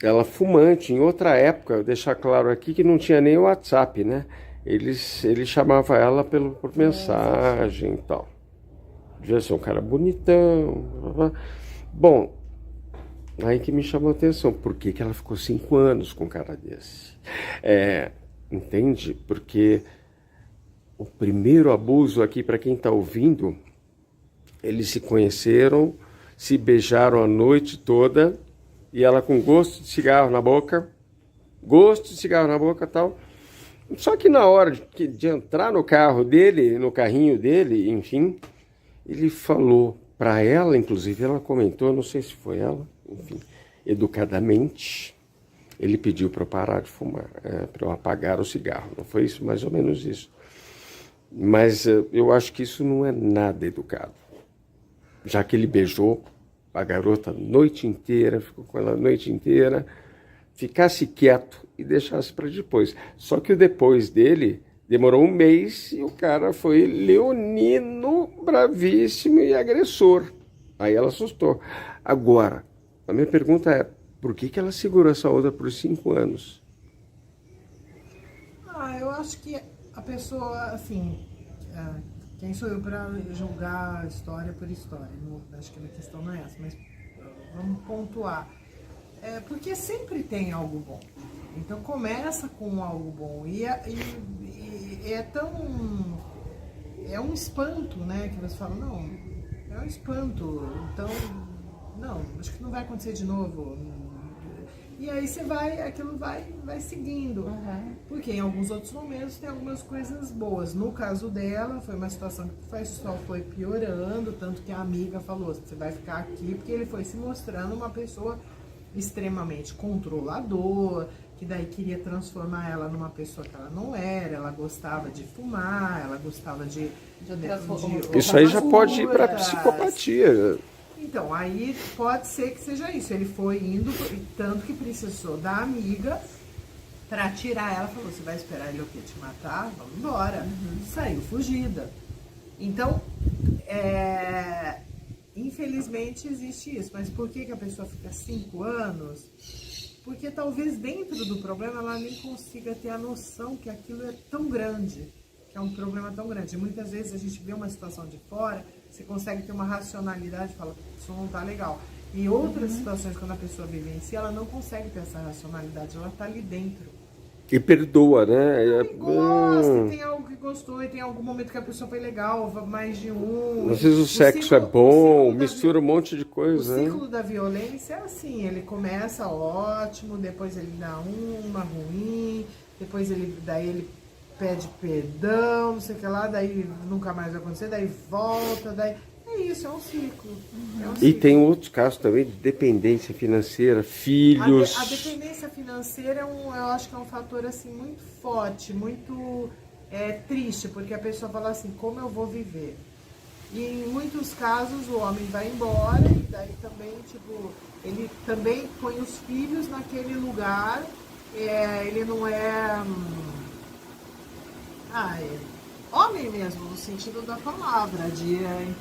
Speaker 2: ela fumante, em outra época, deixar claro aqui que não tinha nem o WhatsApp, né? Ele chamava ela por mensagem e tal. Devia ser um cara bonitão. Bom, aí que me chamou a atenção. Por que ela ficou 5 anos com um cara desse? Entende? Porque o primeiro abuso aqui, para quem está ouvindo, eles se conheceram, se beijaram a noite toda, e ela com gosto de cigarro na boca, e tal. Só que na hora de entrar no carro dele, no carrinho dele, enfim, ele falou para ela, inclusive ela comentou, não sei se foi ela, enfim, educadamente, ele pediu para eu parar de fumar, para eu apagar o cigarro. Não foi isso? Mais ou menos isso. Mas eu acho que isso não é nada educado. Já que ele beijou a garota a noite inteira, ficou com ela a noite inteira, ficasse quieto e deixasse para depois. Só que o depois dele demorou 1 mês e o cara foi leonino, bravíssimo e agressor. Aí ela assustou. Agora, a minha pergunta é, por que ela segurou essa onda por 5 anos?
Speaker 1: Eu acho que a pessoa, assim, quem sou eu para julgar história por história? Acho que a questão não é essa, mas vamos pontuar. Porque sempre tem algo bom. Então começa com algo bom. E é tão... É um espanto, né? Que você fala, não, é um espanto. Então, não, acho que não vai acontecer de novo. E aí aquilo vai seguindo.
Speaker 3: Uhum.
Speaker 1: Porque em alguns outros momentos tem algumas coisas boas. No caso dela, foi uma situação que só foi piorando, tanto que a amiga falou, você vai ficar aqui, porque ele foi se mostrando uma pessoa extremamente controlador, que daí queria transformar ela numa pessoa que ela não era, ela gostava de fumar, ela gostava de
Speaker 2: isso aí já pode ir para psicopatia.
Speaker 1: Então, aí pode ser que seja isso. Ele foi indo, tanto que precisou da amiga pra tirar ela. Falou, você vai esperar ele o quê? Te matar? Vamos embora. Saiu fugida. Então, infelizmente existe isso. Mas por que a pessoa fica 5 anos? Porque talvez dentro do problema ela nem consiga ter a noção que aquilo é tão grande. Que é um problema tão grande. Muitas vezes a gente vê uma situação de fora, você consegue ter uma racionalidade e fala, isso não tá legal. Em outras situações, quando a pessoa vivencia, ela não consegue ter essa racionalidade, ela tá ali dentro.
Speaker 2: E perdoa, né?
Speaker 1: E gosta, tem algo que gostou, e tem algum momento que a pessoa foi legal, mais de um.
Speaker 2: Às vezes o sexo é bom, mistura um monte de coisa.
Speaker 1: O ciclo da violência é assim, ele começa ótimo, depois ele dá uma ruim, depois ele pede perdão, não sei o que lá, daí nunca mais vai acontecer, daí volta, daí... É isso, é um ciclo.
Speaker 2: E tem outros casos também de dependência financeira, filhos...
Speaker 1: A dependência financeira, eu acho que é um fator assim, muito forte, muito triste, porque a pessoa fala assim, como eu vou viver? E em muitos casos o homem vai embora e daí também, ele também põe os filhos naquele lugar ele não é homem mesmo, no sentido da palavra, de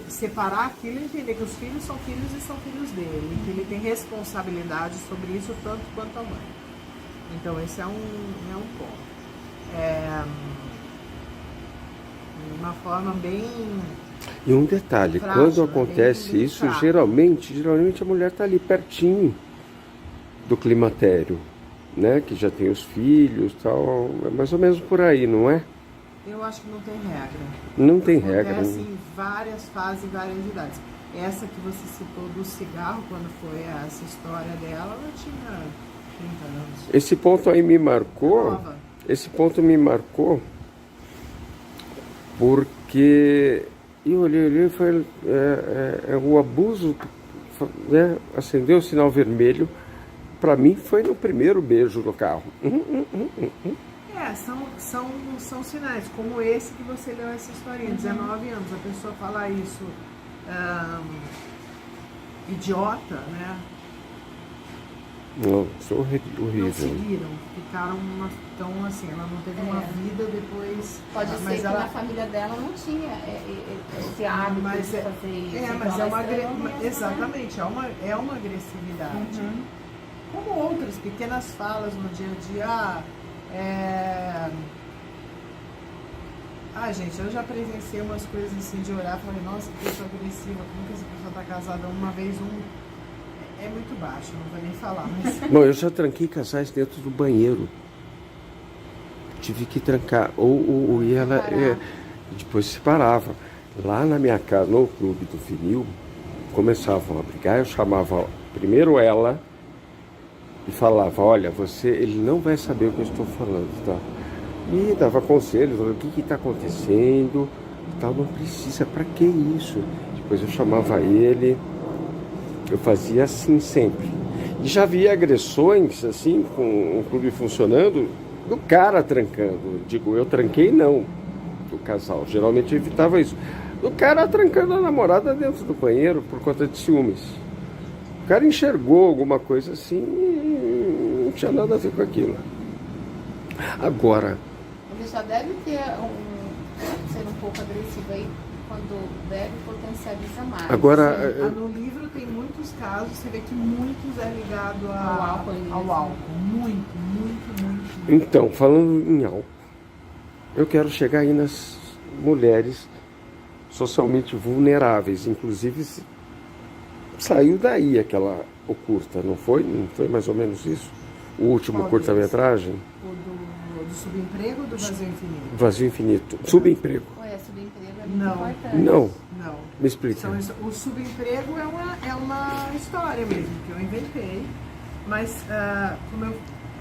Speaker 1: separar aquilo e entender que os filhos são filhos e são filhos dele, que ele tem responsabilidade sobre isso tanto quanto a mãe. Então esse é um ponto. Uma forma bem...
Speaker 2: E um detalhe,
Speaker 1: frágil,
Speaker 2: quando
Speaker 1: né?
Speaker 2: acontece
Speaker 1: Bem
Speaker 2: isso,
Speaker 1: fraco.
Speaker 2: geralmente a mulher está ali pertinho do climatério, né? Que já tem os filhos, tal, é mais ou menos por aí, não é?
Speaker 1: Eu acho que não tem regra.
Speaker 2: Não tem regra.
Speaker 1: Acontece em várias fases e várias idades. Essa que você citou do cigarro, quando foi essa história dela, ela tinha 30 anos.
Speaker 2: Esse ponto aí me marcou.
Speaker 1: Nova.
Speaker 2: Esse ponto me marcou porque eu olhei e falei, o abuso, né, acendeu o sinal vermelho. Para mim foi no primeiro beijo no carro.
Speaker 1: São sinais, como esse que você leu essa historinha, 19 anos, a pessoa fala isso, idiota, né?
Speaker 2: Não, isso é horrível.
Speaker 1: Não seguiram, ficaram tão assim, ela não teve uma vida depois.
Speaker 3: Pode ser
Speaker 1: mas
Speaker 3: que na família dela não tinha esse hábito de fazer isso.
Speaker 1: mas
Speaker 3: então
Speaker 1: é
Speaker 3: ela
Speaker 1: uma
Speaker 3: estranhou mesmo, né?
Speaker 1: exatamente, é uma agressividade. Como outras pequenas falas no dia a dia, gente, eu já presenciei umas coisas assim de olhar e falei, nossa, que pessoa agressiva, como que essa pessoa tá casada uma vez, é muito baixo, não vou nem falar, mas...
Speaker 2: Bom, eu já tranquei casais dentro do banheiro. Tive que trancar. E ela depois separava. Lá na minha casa, no clube do vinil, começavam a brigar, eu chamava primeiro ela e falava, olha, ele não vai saber o que eu estou falando, tá? E dava conselhos, o que está acontecendo e tal, não precisa, para que isso? Depois eu chamava ele, eu fazia assim sempre. E já havia agressões, assim, com o clube funcionando, do cara trancando. Digo, eu tranquei não, do casal. Geralmente eu evitava isso. Do cara trancando a namorada dentro do banheiro por conta de ciúmes. O cara enxergou alguma coisa assim e não tinha nada a ver com aquilo. Agora...
Speaker 3: Ele já deve ter ser um pouco agressivo aí, quando deve potencializar mais.
Speaker 2: Agora...
Speaker 1: no livro tem muitos casos, você vê que muitos é ligado ao álcool. Muito.
Speaker 2: Então, falando em álcool, eu quero chegar aí nas mulheres socialmente vulneráveis. Inclusive, saiu daí aquela o curta, não foi? Não foi mais ou menos isso? O último curta-metragem?
Speaker 1: O do subemprego ou do vazio infinito?
Speaker 2: Vazio Infinito. Subemprego.
Speaker 3: Subemprego é muito
Speaker 1: Não.
Speaker 3: importante.
Speaker 2: Não.
Speaker 1: Não.
Speaker 2: Me explica.
Speaker 1: O subemprego é uma história mesmo, que eu inventei, mas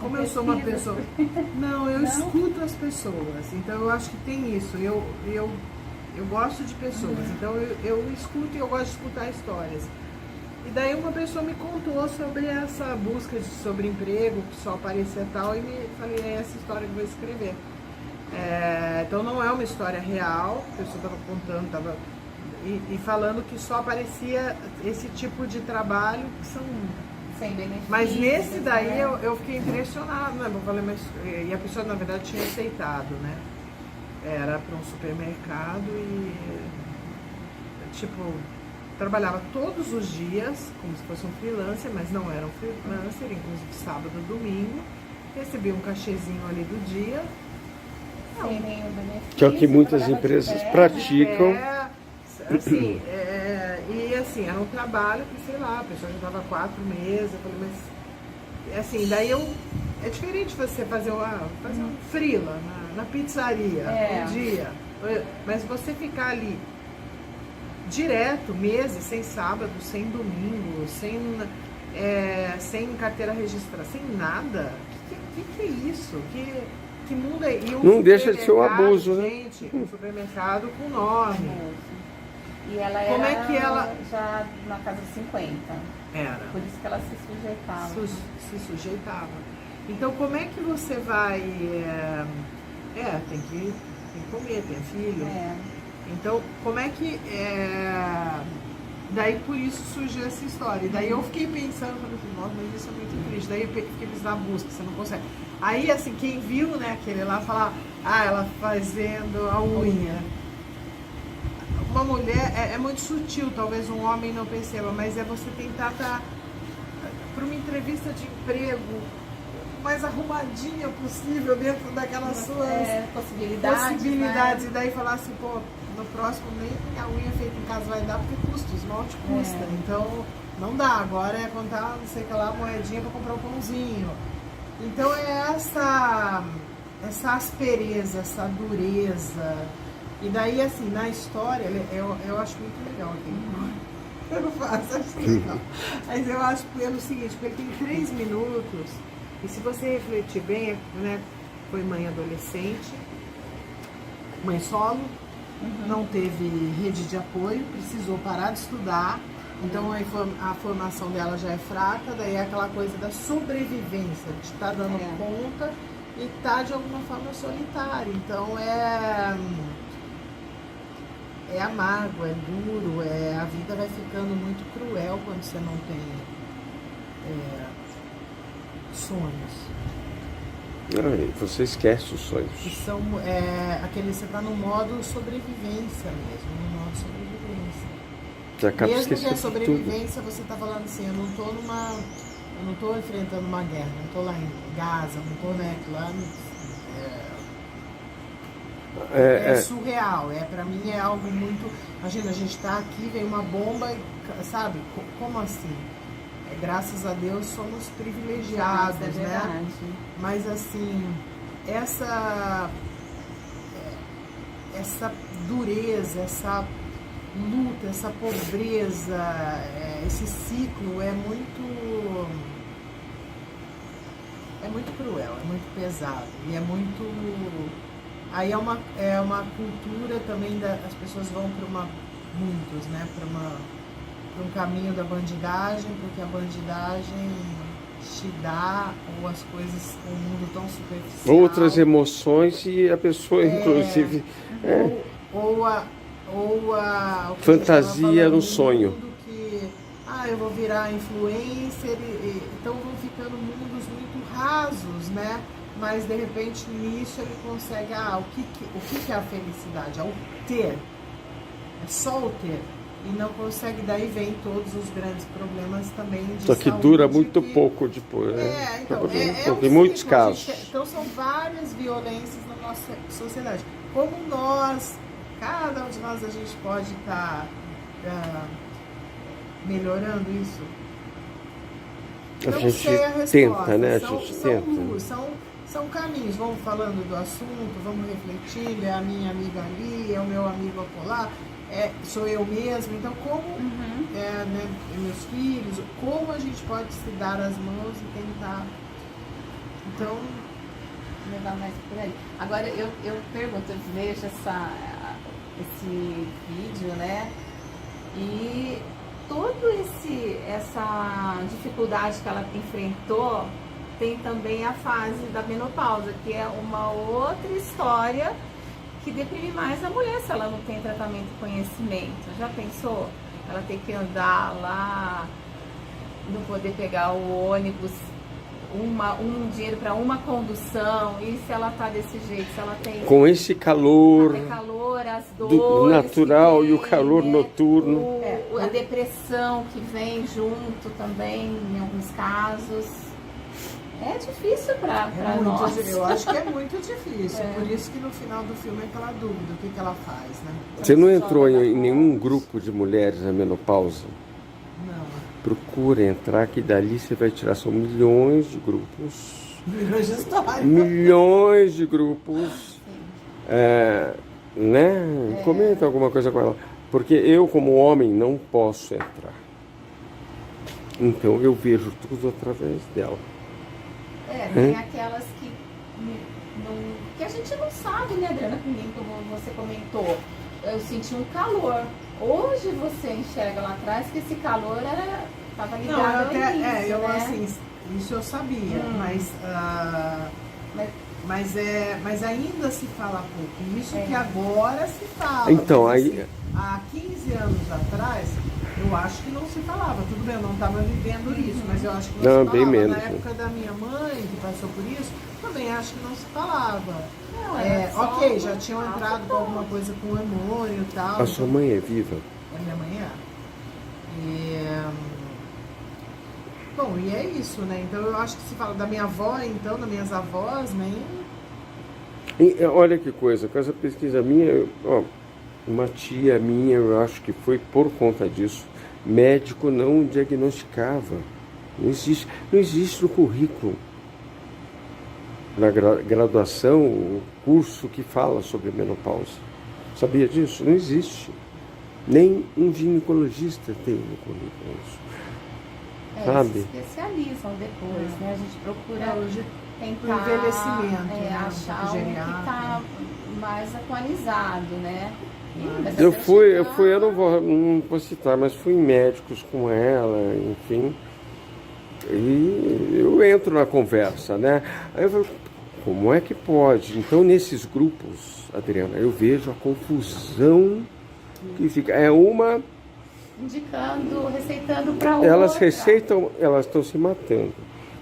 Speaker 1: como eu sou uma pessoa... Não, eu escuto as pessoas, então eu acho que tem isso, eu gosto de pessoas, então eu escuto e eu gosto de escutar histórias. E daí uma pessoa me contou sobre essa busca sobre emprego, que só aparecia tal, e falei, é essa história que eu vou escrever. Então não é uma história real, a pessoa estava contando, e falando que só aparecia esse tipo de trabalho que são...
Speaker 3: Sem benefícios.
Speaker 1: Mas nesse daí eu fiquei impressionado, né? Eu falei, e a pessoa na verdade tinha aceitado, né? Era para um supermercado e tipo, trabalhava todos os dias, como se fosse um freelancer, mas não era um freelancer, inclusive sábado e domingo, recebia um cachezinho ali do dia.
Speaker 3: Sem nenhum benefício.
Speaker 2: Que é o que muitas empresas praticam.
Speaker 1: Assim, e assim, era um trabalho que, sei lá, a pessoa já estava 4 meses, eu falei, mas assim, daí é diferente você fazer um freela na pizzaria um dia, mas você ficar ali direto, meses, sem sábado, sem domingo, sem carteira registrada, sem nada, que é isso? Que mundo é? E
Speaker 2: não deixa de ser um abuso, né?
Speaker 1: Gente, um supermercado com nome.
Speaker 3: E ela
Speaker 1: Como
Speaker 3: era
Speaker 1: é que ela...
Speaker 3: já na casa dos 50.
Speaker 1: Era.
Speaker 3: Por isso que ela se sujeitava.
Speaker 1: Se sujeitava. Então, como é que você vai... tem que comer, tem filho. Então, como é que... Daí por isso surgiu essa história. E daí eu fiquei pensando, falei assim, nossa, mas isso é muito triste. Daí eu fiquei na busca, você não consegue. Aí assim, quem viu, né, aquele lá falar, ela fazendo a unha. Uma mulher, é muito sutil, talvez um homem não perceba, mas é você tentar estar para uma entrevista de emprego o mais arrumadinha possível dentro daquelas suas possibilidades.
Speaker 3: Né?
Speaker 1: E daí falar assim, pô, no próximo nem a unha feita em casa vai dar, porque custa, esmalte custa. Então não dá, agora é contar, não sei o que lá, moedinha para comprar um pãozinho. Então é essa aspereza, essa dureza. E daí, assim, na história, eu acho muito legal aquele. Eu não faço, acho legal. Mas eu acho pelo seguinte, porque ele tem 3 minutos, e se você refletir bem, né, foi mãe adolescente, mãe solo, não teve rede de apoio, precisou parar de estudar, então a formação dela já é fraca, daí é aquela coisa da sobrevivência, de estar dando conta e estar de alguma forma solitário. Então é amargo, é duro, a vida vai ficando muito cruel quando você não tem sonhos.
Speaker 2: Você esquece os sonhos.
Speaker 1: Que são você está no modo sobrevivência mesmo, no modo sobrevivência.
Speaker 2: Você acaba
Speaker 1: Mesmo que a
Speaker 2: esquecendo
Speaker 1: sobrevivência, você está falando assim, eu não estou enfrentando uma guerra, não estou lá em Gaza, não estou lá é surreal, para mim é algo muito. Imagina, a gente está aqui, vem uma bomba, sabe? Como assim? Graças a Deus somos privilegiados, né? Mas assim, essa dureza, essa luta, essa pobreza, esse ciclo é muito cruel, é muito pesado e é muito. Aí é uma cultura também, as pessoas vão muitos, né, para um caminho da bandidagem, porque a bandidagem te dá ou as coisas, um mundo tão superficial.
Speaker 2: Outras emoções e a pessoa, inclusive...
Speaker 1: Ou a
Speaker 2: fantasia no sonho.
Speaker 1: Que, eu vou virar influencer, então vão ficando mundos muito rasos, né? Mas de repente nisso ele consegue, o que é a felicidade? É o ter, é só o ter. E não consegue, daí vem todos os grandes problemas também de
Speaker 2: Só que
Speaker 1: saúde,
Speaker 2: dura muito pouco depois. Em muitos casos.
Speaker 1: Então são várias violências na nossa sociedade. Como cada um de nós, a gente pode estar melhorando isso?
Speaker 2: A
Speaker 1: Não
Speaker 2: gente
Speaker 1: sei a resposta.
Speaker 2: tenta, né? A gente tenta.
Speaker 1: São caminhos, vamos falando do assunto, vamos refletindo, é a minha amiga ali, é o meu amigo acolá, sou eu mesmo, então como, meus filhos, como a gente pode se dar as mãos e tentar, então...
Speaker 3: levar mais por aí. Agora eu pergunto, eu vejo esse vídeo, né, e toda essa dificuldade que ela enfrentou, tem também a fase da menopausa, que é uma outra história que deprime mais a mulher se ela não tem tratamento e conhecimento. Já pensou? Ela tem que andar lá, não poder pegar o ônibus, um dinheiro para uma condução, e se ela tá desse jeito, se ela tem...
Speaker 2: Com esse calor,
Speaker 3: as dores
Speaker 2: do natural
Speaker 3: tem,
Speaker 2: e o calor noturno.
Speaker 3: A depressão que vem junto também, em alguns casos. É difícil para nós.
Speaker 1: Eu acho que é muito difícil. Por isso que no final do filme é aquela dúvida, o que ela faz, né?
Speaker 2: Você não entrou em nenhum grupo de mulheres na menopausa?
Speaker 1: Não.
Speaker 2: Procura entrar, que dali você vai tirar, são milhões de grupos.
Speaker 1: Milhões de histórias.
Speaker 2: Milhões de grupos. Né? Comenta alguma coisa com ela. Porque eu, como homem, não posso entrar. Então eu vejo tudo através dela.
Speaker 3: Tem aquelas que a gente não sabe, né, Adriana? Como você comentou, eu senti um calor. Hoje você enxerga lá atrás que esse calor estava ligado ao início, né?
Speaker 1: Assim, isso eu sabia, mas ainda se fala pouco. Isso que agora se fala.
Speaker 2: Então,
Speaker 1: mas,
Speaker 2: aí...
Speaker 1: há 15 anos atrás, Eu acho que não se falava. Tudo bem, eu não estava vivendo isso, mas eu acho que
Speaker 2: Não,
Speaker 1: não se
Speaker 2: bem
Speaker 1: falava.
Speaker 2: menos,
Speaker 1: Na
Speaker 2: né?
Speaker 1: época da minha mãe, que passou por isso, também acho que não se falava.
Speaker 3: Não, era só
Speaker 1: Ok, já tinham entrado com alguma coisa com hormônio e tal.
Speaker 2: A sua mãe é viva?
Speaker 1: A minha mãe é. Bom, e é isso, né? Então eu acho que se fala da minha avó, então, das minhas avós, nem.
Speaker 2: E, olha que coisa, com essa pesquisa minha, ó, uma tia minha, eu acho que foi por conta disso, médico não diagnosticava. Não existe no currículo, na graduação, o curso que fala sobre menopausa. Sabia disso? Não existe. Nem um ginecologista tem no currículo isso.
Speaker 3: Eles se especializam depois, né? A gente procura
Speaker 1: Hoje,
Speaker 3: tentar
Speaker 1: o envelhecimento, né?
Speaker 3: achar um que está mais atualizado, né? Mas
Speaker 2: Eu
Speaker 3: até
Speaker 2: fui,
Speaker 3: chegar-
Speaker 2: eu não vou citar, mas fui em médicos com ela, enfim. E eu entro na conversa, né? Aí eu falo, como é que pode? Então, nesses grupos, Adriana, eu vejo a confusão que fica. É uma.
Speaker 3: Indicando, receitando para outra.
Speaker 2: Elas receitam, elas estão se matando.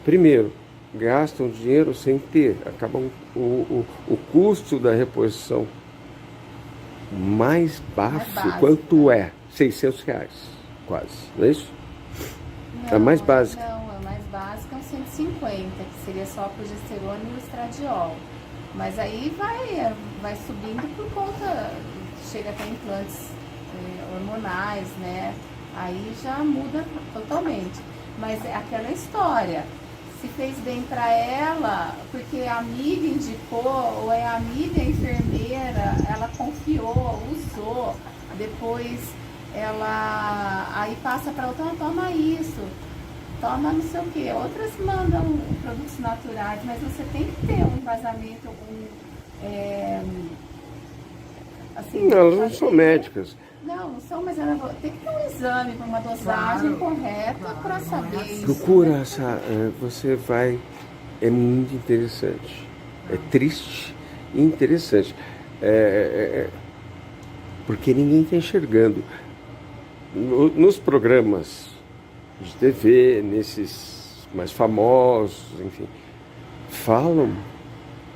Speaker 2: Primeiro, gastam dinheiro sem ter. Acabam o custo da reposição mais baixo.
Speaker 3: básico,
Speaker 2: Quanto é? R$600, quase. Não é isso?
Speaker 3: Não,
Speaker 2: A mais básica.
Speaker 3: Não, a mais básica é um 150, que seria só a progesterona e o estradiol. Mas aí vai subindo por conta, chega até implantes hormonais, né? Aí já muda totalmente. Mas é aquela história. Se fez bem para ela, porque a amiga indicou, ou é a amiga enfermeira, ela confiou, usou, depois ela aí passa para outra, toma isso, toma não sei o que. Outras mandam produtos naturais, mas você tem que ter um embasamento, assim,
Speaker 2: Não, elas não são médicas.
Speaker 3: Não são, mas ela tem que ter um exame para uma dosagem correta para saber isso.
Speaker 2: Procura essa. Você vai. É muito interessante. É triste e interessante. Porque ninguém está enxergando. Nos programas de TV, nesses mais famosos, enfim, falam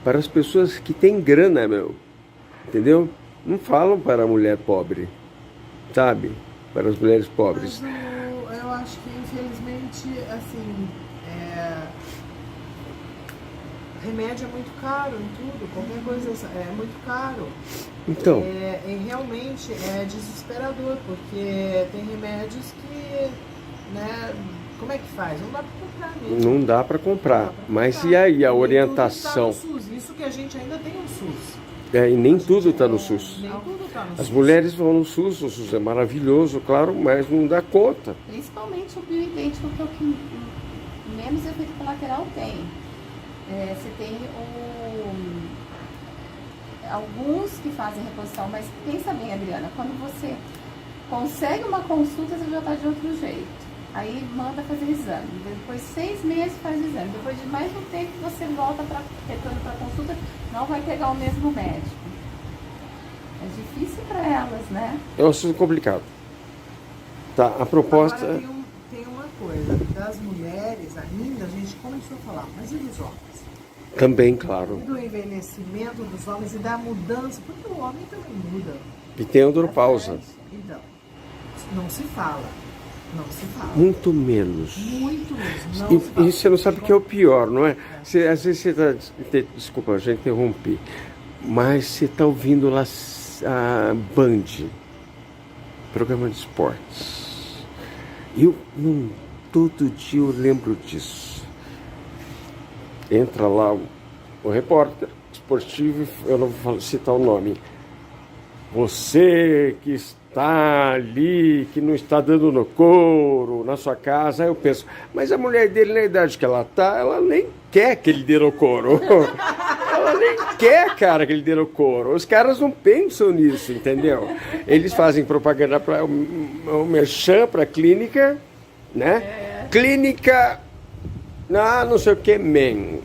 Speaker 2: para as pessoas que têm grana, meu. Entendeu? Não falam para a mulher pobre. Sabe? Para as mulheres pobres.
Speaker 1: Mas eu acho que, infelizmente, assim, remédio é muito caro em tudo, qualquer coisa é muito caro.
Speaker 2: Então.
Speaker 1: Realmente é desesperador, porque tem remédios que, né, como é que faz? Não dá para comprar mesmo.
Speaker 2: Não dá para comprar.
Speaker 1: Não dá pra
Speaker 2: Mas
Speaker 1: comprar.
Speaker 2: e aí a
Speaker 1: Nem
Speaker 2: orientação?
Speaker 1: tudo tá no SUS. Isso que a gente ainda tem um SUS.
Speaker 2: E nem tudo está no SUS.
Speaker 1: Nem tudo tá no
Speaker 2: As
Speaker 1: SUS.
Speaker 2: mulheres vão no SUS, o SUS é maravilhoso, claro, mas não dá conta.
Speaker 3: Principalmente o bioidêntico, que é o que menos efeito colateral tem. Você tem alguns que fazem reposição, mas pensa bem, Adriana, quando você consegue uma consulta, você já está de outro jeito. Aí manda fazer exame. Depois 6 meses faz exame. Depois de mais um tempo você volta para retorno para consulta, não vai pegar o mesmo médico. É difícil para elas, né?
Speaker 2: É um assunto complicado. Tá, a proposta.
Speaker 1: Agora tem uma coisa, das mulheres ainda a gente começou a falar, mas e dos homens?
Speaker 2: Também, claro.
Speaker 1: Do envelhecimento dos homens e da mudança, porque o homem também muda.
Speaker 2: E tem andropausa.
Speaker 1: Então, não se fala. Não se fala.
Speaker 2: Muito menos.
Speaker 1: Muito mesmo. Não se fala.
Speaker 2: E você não sabe o que é o pior, não é? Às vezes você está. Desculpa, eu já interrompi. Mas você está ouvindo lá a Band, programa de esportes. Todo dia eu lembro disso. Entra lá o repórter esportivo, eu não vou citar o nome. Você que está ali, que não está dando no couro, na sua casa, aí eu penso, mas a mulher dele, na idade que ela está, ela nem quer que ele dê no couro. Ela nem quer, cara, que ele dê no couro. Os caras não pensam nisso, entendeu? Eles fazem propaganda para o merchan, para a clínica, né? Clínica, não sei o que, men.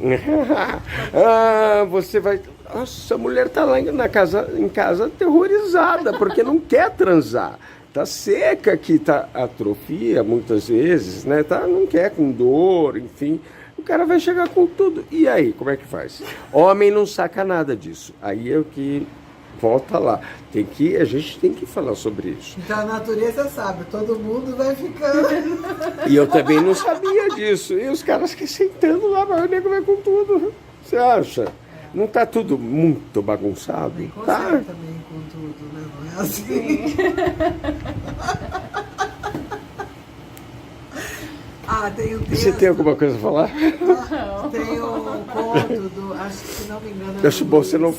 Speaker 2: Você vai... Nossa, a mulher está lá em casa aterrorizada, porque não quer transar. tá seca, que tá atrofia muitas vezes, né? Tá, não quer com dor, enfim. O cara vai chegar com tudo. E aí, como é que faz? Homem não saca nada disso. Aí é o que volta lá. A gente tem que falar sobre isso.
Speaker 1: Então a natureza sabe, todo mundo vai ficando.
Speaker 2: E eu também não sabia disso. E os caras que sentando lá, mas o nego vai com tudo. Você acha? Não tá tudo muito bagunçado?
Speaker 1: Nem
Speaker 2: Tá.
Speaker 1: consegue também com tudo, né? Não é assim. Tem um texto.
Speaker 2: Você tem alguma coisa a falar?
Speaker 1: Tem um conto do. Acho que se não me engano.
Speaker 2: Eu acho bom você não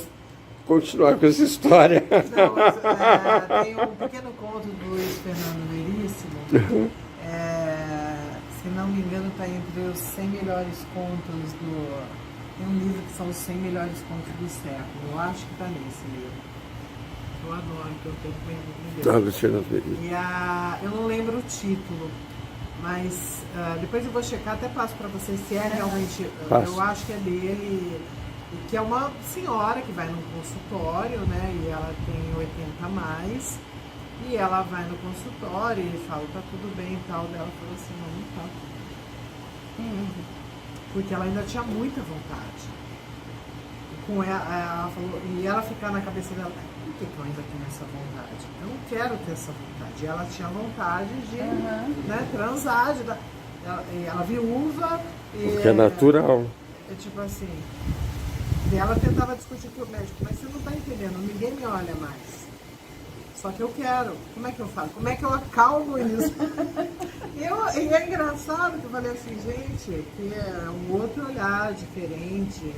Speaker 2: continuar com essa história.
Speaker 1: Não, mas, tem um pequeno conto do Luiz Fernando Veríssimo. Se não me engano, está entre os 100 melhores contos do. Tem um livro que são os 100 melhores contos do século. Eu acho que está nesse livro. Eu adoro, que eu tenho que me
Speaker 2: Luiz Fernando Veríssimo.
Speaker 1: E eu não lembro o título, mas depois eu vou checar, até passo para vocês se é realmente. Eu acho que é dele. Que é uma senhora que vai num consultório, né? E ela tem 80 a mais. E ela vai no consultório e fala, tá tudo bem e tal. Ela falou assim, não tá. Porque ela ainda tinha muita vontade. E com ela falou, e ela ficar na cabeça dela, por que eu ainda tenho essa vontade? Eu não quero ter essa vontade. E ela tinha vontade de né, transar, ela viúva.
Speaker 2: Porque é natural.
Speaker 1: É tipo assim. E ela tentava discutir com o médico, mas você não está entendendo, ninguém me olha mais. Só que eu quero. Como é que eu faço? Como é que eu acalmo isso? E é engraçado que eu falei assim, gente, que é um outro olhar diferente.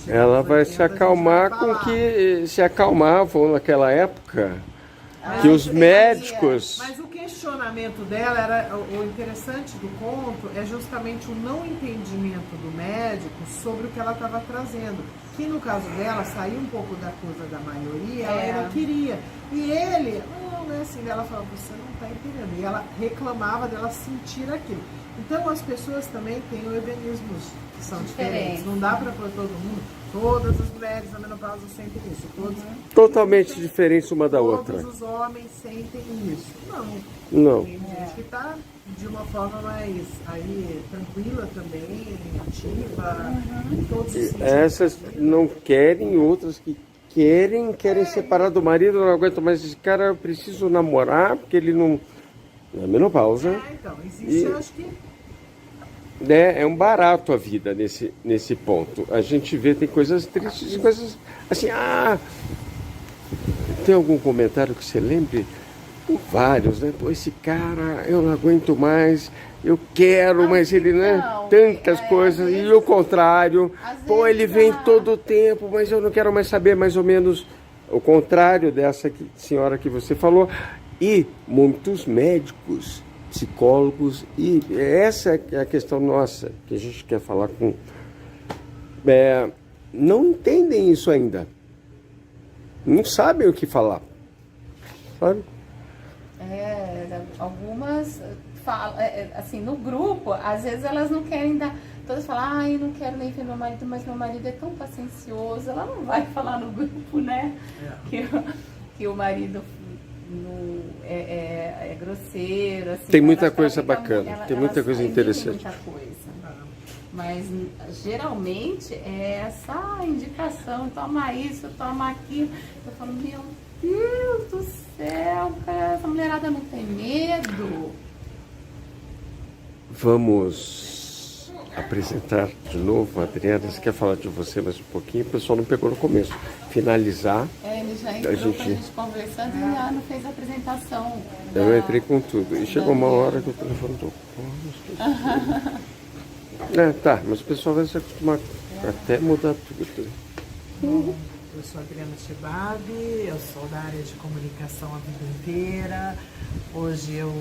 Speaker 2: Ela vai se acalmar com que se acalmavam naquela época. Que os médicos...
Speaker 1: Mas o questionamento dela era, o interessante do conto é justamente o não entendimento do médico sobre o que ela estava trazendo. Que no caso dela, saiu um pouco da coisa da maioria, ela ainda queria. E ele, não é assim, ela falava, você não está entendendo. E ela reclamava dela sentir aquilo. Então as pessoas também têm organismos que são diferentes. Não dá para pôr todo mundo. Todas as mulheres na menopausa sentem isso.
Speaker 2: Totalmente diferentes uma da outra.
Speaker 1: Todos os homens sentem isso.
Speaker 2: Não.
Speaker 1: Tem gente que está de uma forma mais tranquila também, ativa. Todos os
Speaker 2: Essas não querem, outras que querem separar do marido, não aguentam mais esse cara, eu preciso namorar, porque ele não... Na menopausa.
Speaker 1: Então, existe, eu acho que...
Speaker 2: Né, é um barato a vida nesse ponto. A gente vê, tem coisas tristes, coisas assim, tem algum comentário que você lembre? Vários, né? Pô, esse cara, eu não aguento mais, eu quero, mas ele, né? Tantas coisas, e o contrário, pô, ele vem todo o tempo, mas eu não quero mais saber, mais ou menos o contrário dessa senhora que você falou. E muitos médicos, psicólogos, e essa é a questão nossa, que a gente quer falar com... não entendem isso ainda. Não sabem o que falar. Sabe?
Speaker 3: Algumas falam, assim, no grupo, às vezes elas não querem dar... Todas falam, não quero nem ver meu marido, mas meu marido é tão paciencioso. Ela não vai falar no grupo, né? Que o marido... é grosseiro, assim,
Speaker 2: tem muita coisa bacana, tem muita coisa interessante.
Speaker 3: Tem muita coisa. Mas geralmente é essa indicação, toma isso, toma aquilo. Eu falo, meu Deus do céu, cara, essa mulherada não tem medo.
Speaker 2: Vamos apresentar de novo, Adriana. Você quer falar de você mais um pouquinho? O pessoal não pegou no começo. Finalizar.
Speaker 3: Ele já entrou com a gente conversando e já não fez a apresentação.
Speaker 2: Eu entrei com tudo. E chegou uma hora que o telefone tocou. Tá, mas o pessoal vai se acostumar até mudar tudo.
Speaker 1: Bom, eu sou Adriana Chebabi, eu sou da área de comunicação a vida inteira. Hoje eu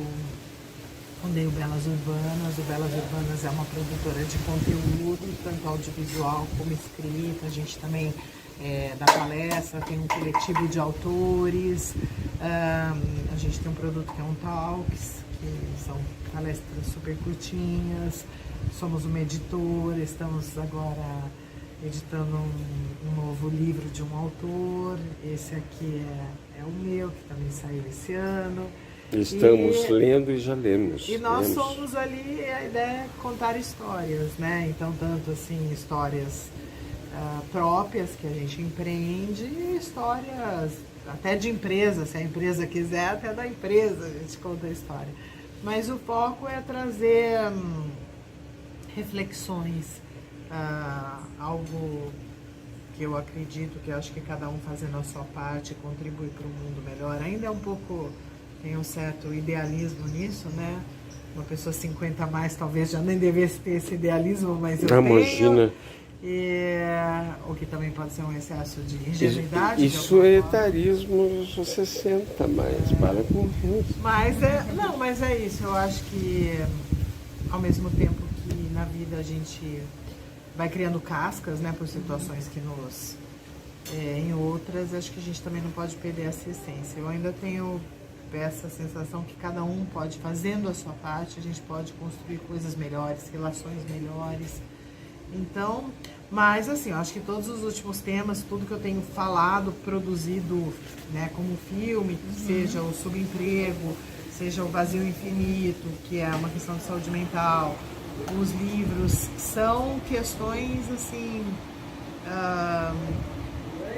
Speaker 1: fundei o Belas Urbanas. O Belas Urbanas é uma produtora de conteúdo, tanto audiovisual como escrita. A gente também dá palestra, tem um coletivo de autores. A gente tem um produto que é um Talks, que são palestras super curtinhas. Somos uma editora, estamos agora editando um novo livro de um autor. Esse aqui é o meu, que também saiu esse ano.
Speaker 2: Estamos lendo e já lemos.
Speaker 1: E nós
Speaker 2: lemos.
Speaker 1: somos ali, a ideia é contar histórias, né? Então, tanto assim, histórias próprias que a gente empreende e histórias até de empresa, se a empresa quiser, até da empresa a gente conta a história. Mas o foco é trazer reflexões, algo que eu acredito, que eu acho que cada um fazendo a sua parte contribui para um mundo melhor. Ainda é um pouco, tem um certo idealismo nisso, né? Uma pessoa 50 a mais talvez já nem devesse ter esse idealismo, mas eu tenho.
Speaker 2: Imagina.
Speaker 1: O que também pode ser um excesso de ingenuidade.
Speaker 2: Isso é etarismo 60, mas para com isso.
Speaker 1: Mas é isso. Eu acho que ao mesmo tempo que na vida a gente vai criando cascas, né, por situações que nos... em outras, acho que a gente também não pode perder essa essência. Eu ainda tenho essa sensação que cada um pode, fazendo a sua parte, a gente pode construir coisas melhores, relações melhores. Então, mas assim, eu acho que todos os últimos temas, tudo que eu tenho falado, produzido, né, como filme, seja o subemprego, seja o vazio infinito, que é uma questão de saúde mental, os livros, são questões assim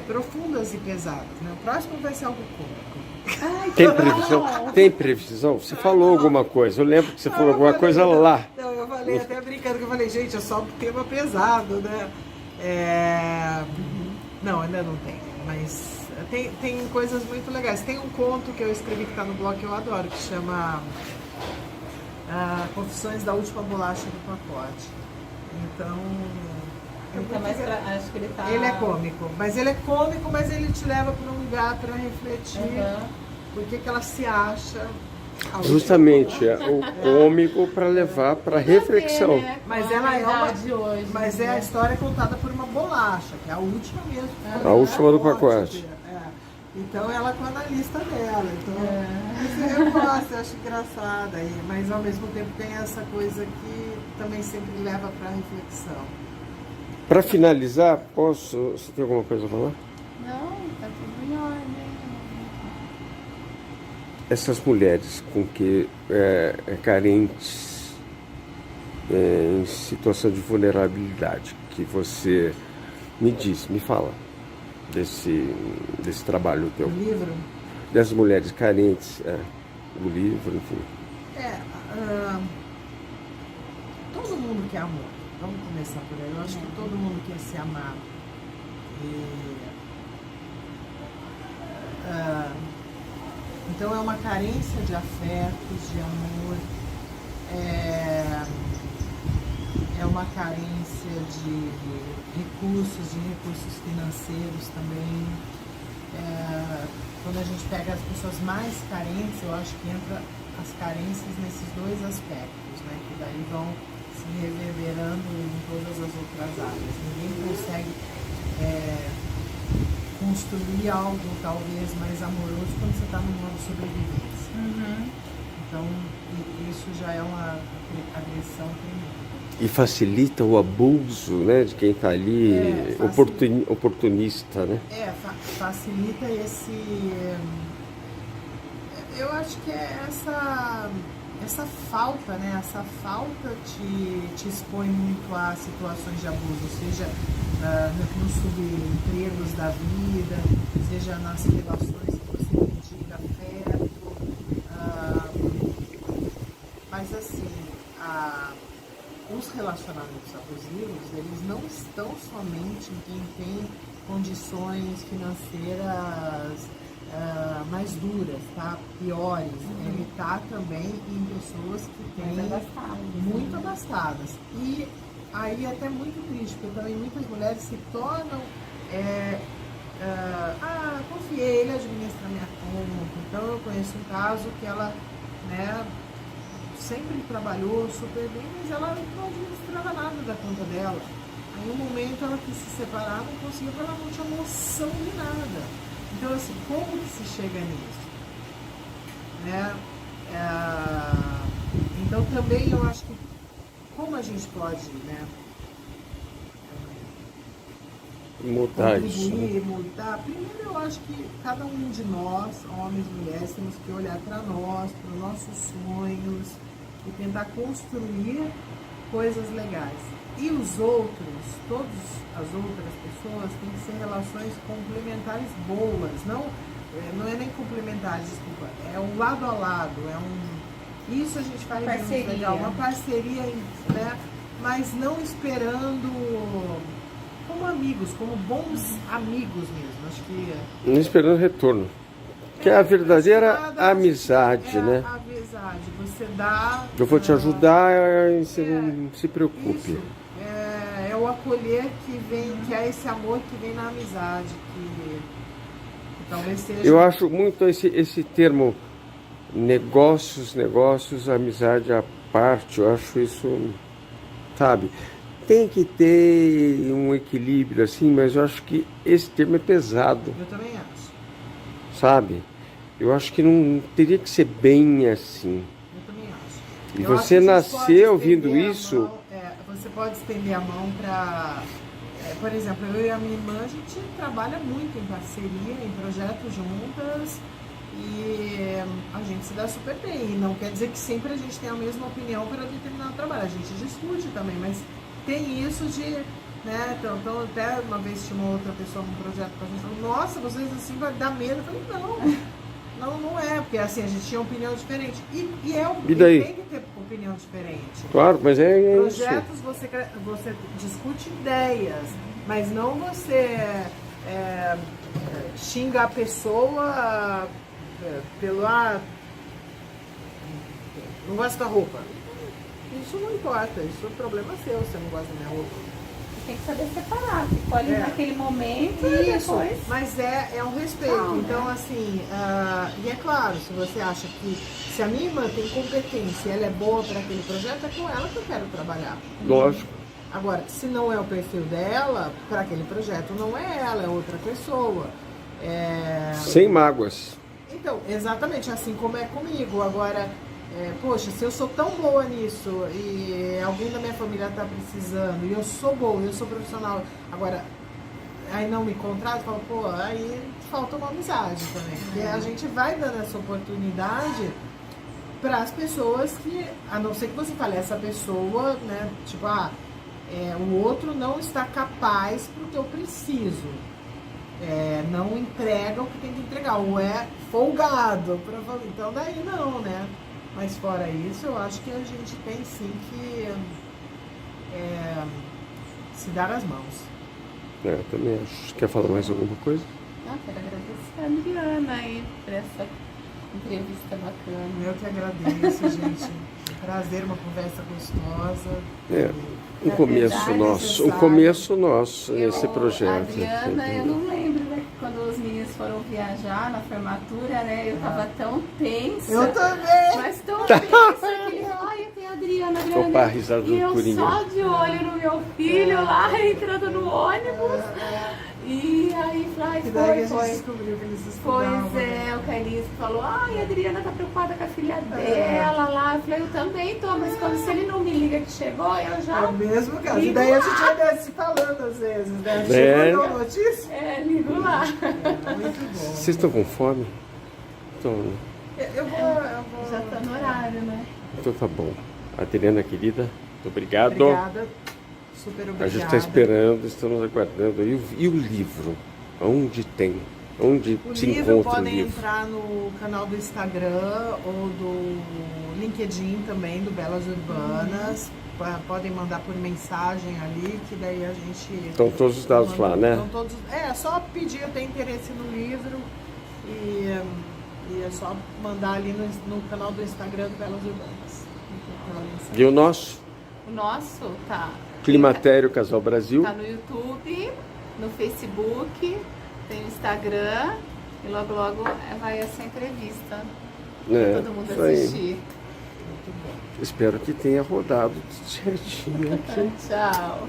Speaker 1: profundas e pesadas, né? O próximo vai ser algo cômico.
Speaker 3: Ai,
Speaker 2: Tem previsão? Tem previsão? Você falou alguma coisa. Eu lembro que você falou alguma coisa lá.
Speaker 1: Não, eu falei até brincando, que eu falei, gente, é só um tema pesado, né? Não, ainda não tem, mas tem coisas muito legais. Tem um conto que eu escrevi que está no blog que eu adoro, que chama Confissões da Última Bolacha do Pacote. Então...
Speaker 3: acho que ele tá...
Speaker 1: Ele é cômico, mas ele te leva para um lugar para refletir por que ela se acha.
Speaker 2: Justamente, é o cômico para levar para reflexão.
Speaker 3: Né?
Speaker 1: Mas ela é uma
Speaker 3: de hoje,
Speaker 1: mas
Speaker 3: né?
Speaker 1: é a história contada por uma bolacha, que é a última mesmo.
Speaker 2: A última do pacote.
Speaker 1: Então ela com a analista dela. Então, eu gosto, eu acho engraçada. Mas ao mesmo tempo tem essa coisa que também sempre leva para reflexão.
Speaker 2: Para finalizar, você tem alguma coisa a falar?
Speaker 3: Não, tá tudo em ordem.
Speaker 2: Essas mulheres com que carentes, em situação de vulnerabilidade, que você me fala desse trabalho teu.
Speaker 1: O livro?
Speaker 2: Dessas mulheres carentes, do livro, enfim.
Speaker 1: Todo mundo quer amor. Vamos começar por aí. Eu acho que todo mundo quer ser amado. Então é uma carência de afetos, de amor, é uma carência de recursos financeiros também. Quando a gente pega as pessoas mais carentes, eu acho que entra as carências nesses dois aspectos, né? Que daí vão se reverberando em todas as outras áreas. Ninguém consegue construir algo talvez mais amoroso quando você está no modo sobrevivência. Então, isso já é uma agressão tremenda.
Speaker 2: E facilita o abuso, né, de quem está ali, oportunista, né?
Speaker 1: Facilita esse... Eu acho que é essa falta, né? Essa falta te expõe muito a situações de abuso, seja nos subempregos da vida, seja nas relações que você dedica afeto. Mas assim, os relacionamentos abusivos, eles não estão somente em quem tem condições financeiras mais duras, tá? Piores. Ele está também em pessoas que têm muito abastadas. E aí até muito triste, porque também muitas mulheres se tornam confiei, ele administra minha conta. Então eu conheço um caso que ela, né, sempre trabalhou super bem, mas ela não administrava nada da conta dela. Aí um momento ela quis se separar, não conseguiu, porque ela não tinha noção de nada. Então, assim, como que se chega nisso? Né? Então, também eu acho que como a gente pode, né,
Speaker 2: Mudar isso, né?
Speaker 1: contribuir, mudar. Primeiro, eu acho que cada um de nós, homens e mulheres, temos que olhar para nós, para os nossos sonhos e tentar construir coisas legais. E os outros, todas as outras pessoas, têm que ser relações complementares boas, não é nem complementares, desculpa, é um lado a lado, isso a gente faz muito legal, uma parceria, né? Mas não esperando como amigos, como bons amigos mesmo, acho que...
Speaker 2: Não esperando retorno. Que é a verdadeira amizade, né?
Speaker 1: A amizade, você dá...
Speaker 2: Eu vou te ajudar e você não se preocupe.
Speaker 1: Isso, é o acolher que é esse amor que vem na amizade, que talvez seja...
Speaker 2: Eu acho muito esse termo negócios, amizade à parte, eu acho isso, sabe? Tem que ter um equilíbrio assim, mas eu acho que esse termo é pesado.
Speaker 1: Eu também acho.
Speaker 2: Sabe? Eu acho que não teria que ser bem assim.
Speaker 1: Eu também acho.
Speaker 2: E
Speaker 1: Eu
Speaker 2: você
Speaker 1: acho que
Speaker 2: nasceu ouvindo isso?
Speaker 1: Você pode estender a mão para... por exemplo, eu e a minha irmã, a gente trabalha muito em parceria, em projetos juntas, e a gente se dá super bem. E não quer dizer que sempre a gente tem a mesma opinião para determinado trabalho. A gente discute também, mas tem isso de... né? Então até uma vez tinha uma outra pessoa num projeto com a gente falou, nossa, vocês assim vai dar medo. Eu falei, não é, porque assim, a gente tinha opinião diferente. E
Speaker 2: daí?
Speaker 1: Tem que ter opinião diferente.
Speaker 2: Claro, mas é
Speaker 1: Projetos
Speaker 2: isso.
Speaker 1: você discute ideias, mas não você xinga a pessoa pelo não gosta da roupa. Isso não importa, isso é problema seu, você não gosta da minha roupa.
Speaker 3: Tem que saber separar, ficou ali naquele momento e depois...
Speaker 1: Mas é um respeito.
Speaker 3: Calma.
Speaker 1: Então, assim, e é claro, se você acha que se a minha irmã tem competência e ela é boa para aquele projeto, é com ela que eu quero trabalhar.
Speaker 2: Lógico.
Speaker 1: Agora, se não é o perfil dela, para aquele projeto não é ela, é outra pessoa.
Speaker 2: Sem mágoas.
Speaker 1: Então, exatamente, assim como é comigo. Agora, poxa, se eu sou tão boa nisso e alguém da minha família está precisando, e eu sou boa, eu sou profissional, agora, aí não me contrata, fala, pô, aí falta uma amizade também. Porque a gente vai dando essa oportunidade para as pessoas que, a não ser que você fale, essa pessoa, né, tipo, o outro não está capaz pro que eu preciso. Não entrega o que tem que entregar, ou é folgado. Então daí não, né? Mas fora isso, eu acho que a gente tem sim que se dar as mãos.
Speaker 2: Eu também acho. Quer falar mais alguma coisa?
Speaker 3: Quero agradecer a Adriana aí por essa entrevista bacana.
Speaker 1: Eu que agradeço, gente. Prazer, uma conversa gostosa.
Speaker 2: Um começo nosso nesse projeto.
Speaker 3: Adriana, eu não lembro, né, que quando os meninos foram viajar na formatura, né, eu tava tão tensa.
Speaker 1: Eu também!
Speaker 3: Mas tão tensa que ele falou, eu tenho a Adriana.
Speaker 2: Opa, risada do
Speaker 3: E eu
Speaker 2: Coringa.
Speaker 3: só de olho no meu filho lá, entrando no ônibus. E aí,
Speaker 1: Que daí a gente
Speaker 3: foi.
Speaker 1: descobriu que eles estudavam.
Speaker 3: Pois é, o Carlinhos falou, a Adriana tá preocupada com a filha dela lá. Eu falei, eu também tô, mas se ele não me liga que chegou, eu já...
Speaker 1: É o mesmo caso. E
Speaker 3: ligo
Speaker 1: daí a
Speaker 3: lá.
Speaker 1: gente ainda se falando às vezes, né? Chegou a notícia?
Speaker 3: Ligo lá.
Speaker 1: Muito bom.
Speaker 2: Vocês estão com fome? Então,
Speaker 1: Eu vou...
Speaker 3: Já tá no horário, né?
Speaker 2: então tá bom. Adriana, querida, muito obrigado.
Speaker 1: Obrigada. Super obrigada.
Speaker 2: A gente está esperando, estamos aguardando. E o livro? Onde tem? Onde
Speaker 1: O
Speaker 2: se
Speaker 1: livro
Speaker 2: encontra o
Speaker 1: podem
Speaker 2: livro?
Speaker 1: entrar no canal do Instagram ou do LinkedIn também, do Belas Urbanas. Podem mandar por mensagem ali, que daí a gente...
Speaker 2: Estão todos os dados lá, né?
Speaker 1: Estão todos, só pedir, eu tenho interesse no livro e é só mandar ali no canal do Instagram do Belas Urbanas.
Speaker 2: E o nosso?
Speaker 3: O nosso tá...
Speaker 2: Climatério Casal Brasil.
Speaker 3: Tá no YouTube, no Facebook, tem o Instagram e logo vai essa entrevista pra todo mundo
Speaker 2: isso aí.
Speaker 3: assistir.
Speaker 2: Espero que tenha rodado certinho aqui.
Speaker 3: Tchau.